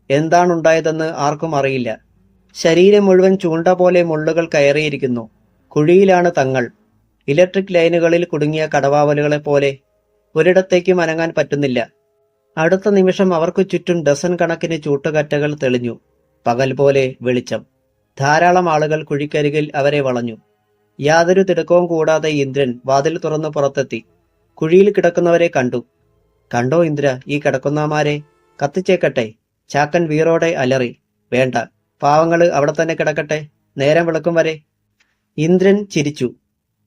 എന്താണുണ്ടായതെന്ന് ആർക്കും അറിയില്ല. ശരീരം മുഴുവൻ ചൂണ്ട പോലെ മുള്ളുകൾ കയറിയിരിക്കുന്നു. കുഴിയിലാണ് തങ്ങൾ. ഇലക്ട്രിക് ലൈനുകളിൽ കുടുങ്ങിയ കടവാവലുകളെ പോലെ. ഒരിടത്തേക്കും അനങ്ങാൻ പറ്റുന്നില്ല. അടുത്ത നിമിഷം അവർക്ക് ചുറ്റും ഡസൻ കണക്കിന് ചൂട്ടുകറ്റകൾ തെളിഞ്ഞു. പകൽ പോലെ വെളിച്ചം. ധാരാളം ആളുകൾ കുഴിക്കരികിൽ അവരെ വളഞ്ഞു. യാതൊരു തിടുക്കവും കൂടാതെ ഇന്ദ്രൻ വാതിൽ തുറന്ന് പുറത്തെത്തി. കുഴിയിൽ കിടക്കുന്നവരെ കണ്ടു. കണ്ടോ ഇന്ദ്ര ഈ കിടക്കുന്നമാരെ? കത്തിച്ചേക്കട്ടെ? ചാക്കൻ വീറോടെ അലറി. വേണ്ട, പാവങ്ങള് അവിടെ തന്നെ കിടക്കട്ടെ, നേരം വിളക്കും വരെ. ഇന്ദ്രൻ ചിരിച്ചു.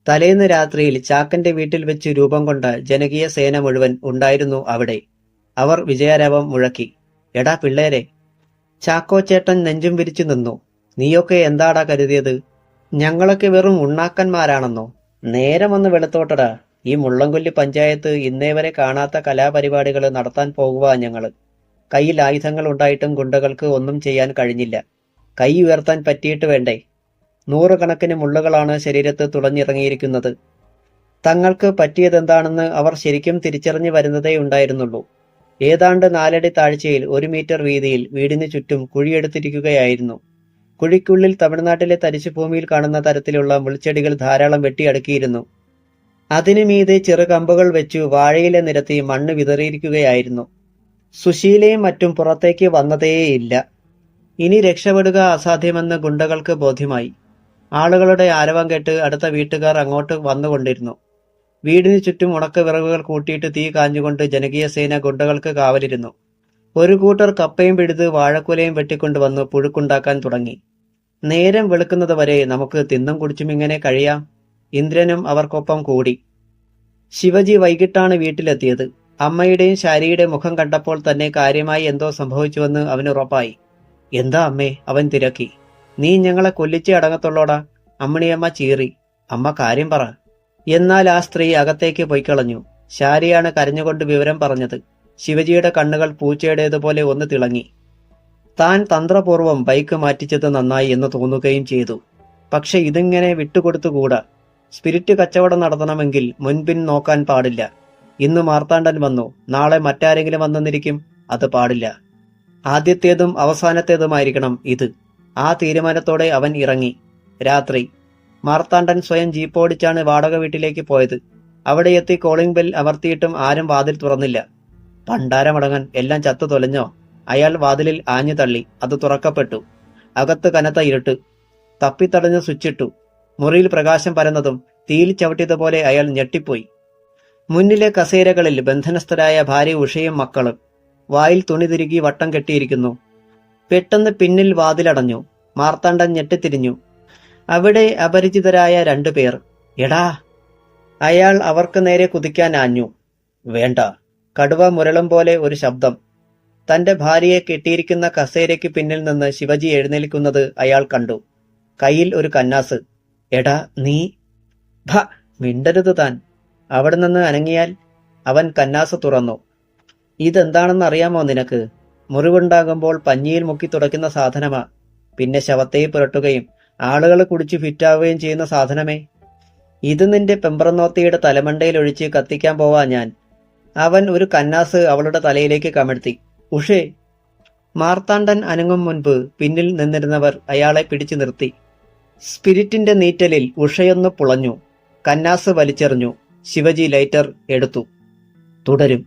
തലേന്ന് രാത്രിയിൽ ചാക്കന്റെ വീട്ടിൽ വെച്ച് രൂപം കൊണ്ട ജനകീയ സേന മുഴുവൻ ഉണ്ടായിരുന്നു അവിടെ. അവർ വിജയാരവം മുഴക്കി. എടാ പിള്ളേരെ! ചാക്കോ ചേട്ടൻ നെഞ്ചും വിരിച്ചു നിന്നു. നീയൊക്കെ എന്താടാ കരുതിയത്? ഞങ്ങളൊക്കെ വെറും ഉണ്ണാക്കന്മാരാണെന്നോ? നേരം ഒന്ന് വെളുത്തോട്ടടാ. ഈ മുള്ളംകൊല്ലി പഞ്ചായത്ത് ഇന്നേ വരെ കാണാത്ത കലാപരിപാടികൾ നടത്താൻ പോകുക ഞങ്ങള്. കയ്യിൽ ആയുധങ്ങൾ ഉണ്ടായിട്ടും ഗുണ്ടകൾക്ക് ഒന്നും ചെയ്യാൻ കഴിഞ്ഞില്ല. കൈ ഉയർത്താൻ പറ്റിയിട്ട് വേണ്ടേ? 100 കണക്കിന് മുള്ളുകളാണ് ശരീരത്ത് തുളഞ്ഞിറങ്ങിയിരിക്കുന്നത്. തങ്ങൾക്ക് പറ്റിയതെന്താണെന്ന് അവർ ശരിക്കും തിരിച്ചറിഞ്ഞു വരുന്നതേ ഉണ്ടായിരുന്നുള്ളൂ. ഏതാണ്ട് 4 അടി താഴ്ചയിൽ 1 മീറ്റർ വീതിയിൽ വീടിന് ചുറ്റും കുഴിയെടുത്തിരിക്കുകയായിരുന്നു. കുഴിക്കുള്ളിൽ തമിഴ്നാട്ടിലെ തരിശുഭൂമിയിൽ കാണുന്ന തരത്തിലുള്ള മുൾച്ചെടികൾ ധാരാളം വെട്ടിയടക്കിയിരുന്നു. അതിനു മീതെ ചെറുകമ്പുകൾ വെച്ചു വാഴയില നിരത്തി മണ്ണ് വിതറിയിരിക്കുകയായിരുന്നു. സുശീലയും മറ്റും പുറത്തേക്ക് വന്നതേയില്ല. ഇനി രക്ഷപ്പെടുക അസാധ്യമെന്ന് ഗുണ്ടകൾക്ക് ബോധ്യമായി. ആളുകളുടെ ആരവം കേട്ട് അടുത്ത വീട്ടുകാർ അങ്ങോട്ട് വന്നുകൊണ്ടിരുന്നു. വീടിന് ചുറ്റും ഉണക്ക വിറകുകൾ കൂട്ടിയിട്ട് തീ കാഞ്ഞുകൊണ്ട് ജനകീയ സേന ഗുണ്ടകൾക്ക് കാവലിരുന്നു. ഒരു കൂട്ടർ കപ്പയും പിഴുത് വാഴക്കുലയും വെട്ടിക്കൊണ്ടുവന്ന് പുഴുക്കുണ്ടാക്കാൻ തുടങ്ങി. നേരം വെളുക്കുന്നതുവരെ നമുക്ക് തിന്നും കുടിച്ചും ഇങ്ങനെ കഴിയാം. ഇന്ദ്രനും അവർക്കൊപ്പം കൂടി. ശിവജി വൈകിട്ടാണ് വീട്ടിലെത്തിയത്. അമ്മയുടെയും ശാരിയുടെയും മുഖം കണ്ടപ്പോൾ തന്നെ കാര്യമായി എന്തോ സംഭവിച്ചുവെന്ന് അവന് ഉറപ്പായി. എന്താ അമ്മേ? അവൻ തിരക്കി. നീ ഞങ്ങളെ കൊല്ലിച്ചേ അടങ്ങത്തുള്ളോടാ. അമ്മിണിയമ്മ ചീറി. അമ്മ കാര്യം പറ. എന്നാൽ ആ സ്ത്രീ അകത്തേക്ക് പൊയ്ക്കളഞ്ഞു. ശാരിയാണ് കരഞ്ഞുകൊണ്ട് വിവരം പറഞ്ഞത്. ശിവജിയുടെ കണ്ണുകൾ പൂച്ചയുടേതുപോലെ ഒന്ന് തിളങ്ങി. താൻ തന്ത്രപൂർവം ബൈക്ക് മാറ്റിച്ചത് നന്നായി എന്ന് തോന്നുകയും ചെയ്തു. പക്ഷെ ഇതിങ്ങനെ വിട്ടുകൊടുത്തുകൂടാ. സ്പിരിറ്റ് കച്ചവടം നടത്തണമെങ്കിൽ മുൻപിൻ നോക്കാൻ പാടില്ല. ഇന്ന് മാർത്താണ്ഡൻ വന്നു, നാളെ മറ്റാരെങ്കിലും വന്നെന്നിരിക്കും. അത് പാടില്ല. ആദ്യത്തേതും അവസാനത്തേതുമായിരിക്കണം ഇത്. ആ തീരുമാനത്തോടെ അവൻ ഇറങ്ങി. രാത്രി. മാർത്താണ്ഡൻ സ്വയം ജീപ്പോടിച്ചാണ് വാടക വീട്ടിലേക്ക് പോയത്. അവിടെ എത്തി കോളിംഗ് ബെൽ അമർത്തിയിട്ടും ആരും വാതിൽ തുറന്നില്ല. പണ്ടാരമടങ്ങൻ, എല്ലാം ചത്തു തൊലഞ്ഞോ? അയാൾ വാതിലിൽ ആഞ്ഞു തള്ളി. അത് തുറക്കപ്പെട്ടു. അകത്ത് കനത്ത ഇരുട്ട്. തപ്പിത്തടഞ്ഞ് സ്വിച്ചിട്ടു. മുറിയിൽ പ്രകാശം പരന്നതും തീയിൽ ചവിട്ടിയതുപോലെ അയാൾ ഞെട്ടിപ്പോയി. മുന്നിലെ കസേരകളിൽ ബന്ധനസ്ഥരായ ഭാര്യ ഉഷയും മക്കളും. വായിൽ തുണി തിരുകി വട്ടം കെട്ടിയിരിക്കുന്നു. പെട്ടെന്ന് പിന്നിൽ വാതിലടഞ്ഞു. മാർത്താണ്ഡൻ ഞെട്ടിത്തിരിഞ്ഞു. അവിടെ അപരിചിതരായ 2 പേർ. എടാ! അയാൾ അവർക്ക് നേരെ കുതിക്കാൻ ആഞ്ഞു. വേണ്ട. കടുവ മുരളം പോലെ ഒരു ശബ്ദം. തന്റെ ഭാര്യയെ കെട്ടിയിരിക്കുന്ന കസേരയ്ക്ക് പിന്നിൽ നിന്ന് ശിവജി എഴുന്നേൽക്കുന്നത് അയാൾ കണ്ടു. കയ്യിൽ ഒരു കന്നാസ്. എടാ നീ! ഭ! മിണ്ടരുത് താൻ. അവിടെ നിന്ന് അനങ്ങിയാൽ. അവൻ കന്നാസ് തുറന്നു. ഇതെന്താണെന്ന് അറിയാമോ നിനക്ക്? മുറിവുണ്ടാകുമ്പോൾ പഞ്ഞിയിൽ മുക്കി തുടയ്ക്കുന്ന സാധനമാ. പിന്നെ ശവത്തെ പുരട്ടുകയും ആളുകൾ കുടിച്ചു ഫിറ്റാവുകയും ചെയ്യുന്ന സാധനമേ. ഇത് നിന്റെ പെമ്പ്രന്നോത്തിയുടെ തലമണ്ടയിൽ ഒഴിച്ച് കത്തിക്കാൻ പോവാ ഞാൻ. അവൻ ഒരു കന്നാസ് അവളുടെ തലയിലേക്ക് കമഴ്ത്തി. ഉഷേ! മാർത്താണ്ഡൻ അനങ്ങും മുൻപ് പിന്നിൽ നിന്നിരുന്നവർ അയാളെ പിടിച്ചു നിർത്തി. സ്പിരിറ്റിന്റെ നീറ്റലിൽ ഉഷയൊന്ന് പുളഞ്ഞു. കന്നാസ് വലിച്ചെറിഞ്ഞു. ശിവജി ലൈറ്റർ എടുത്തു. തുടരും.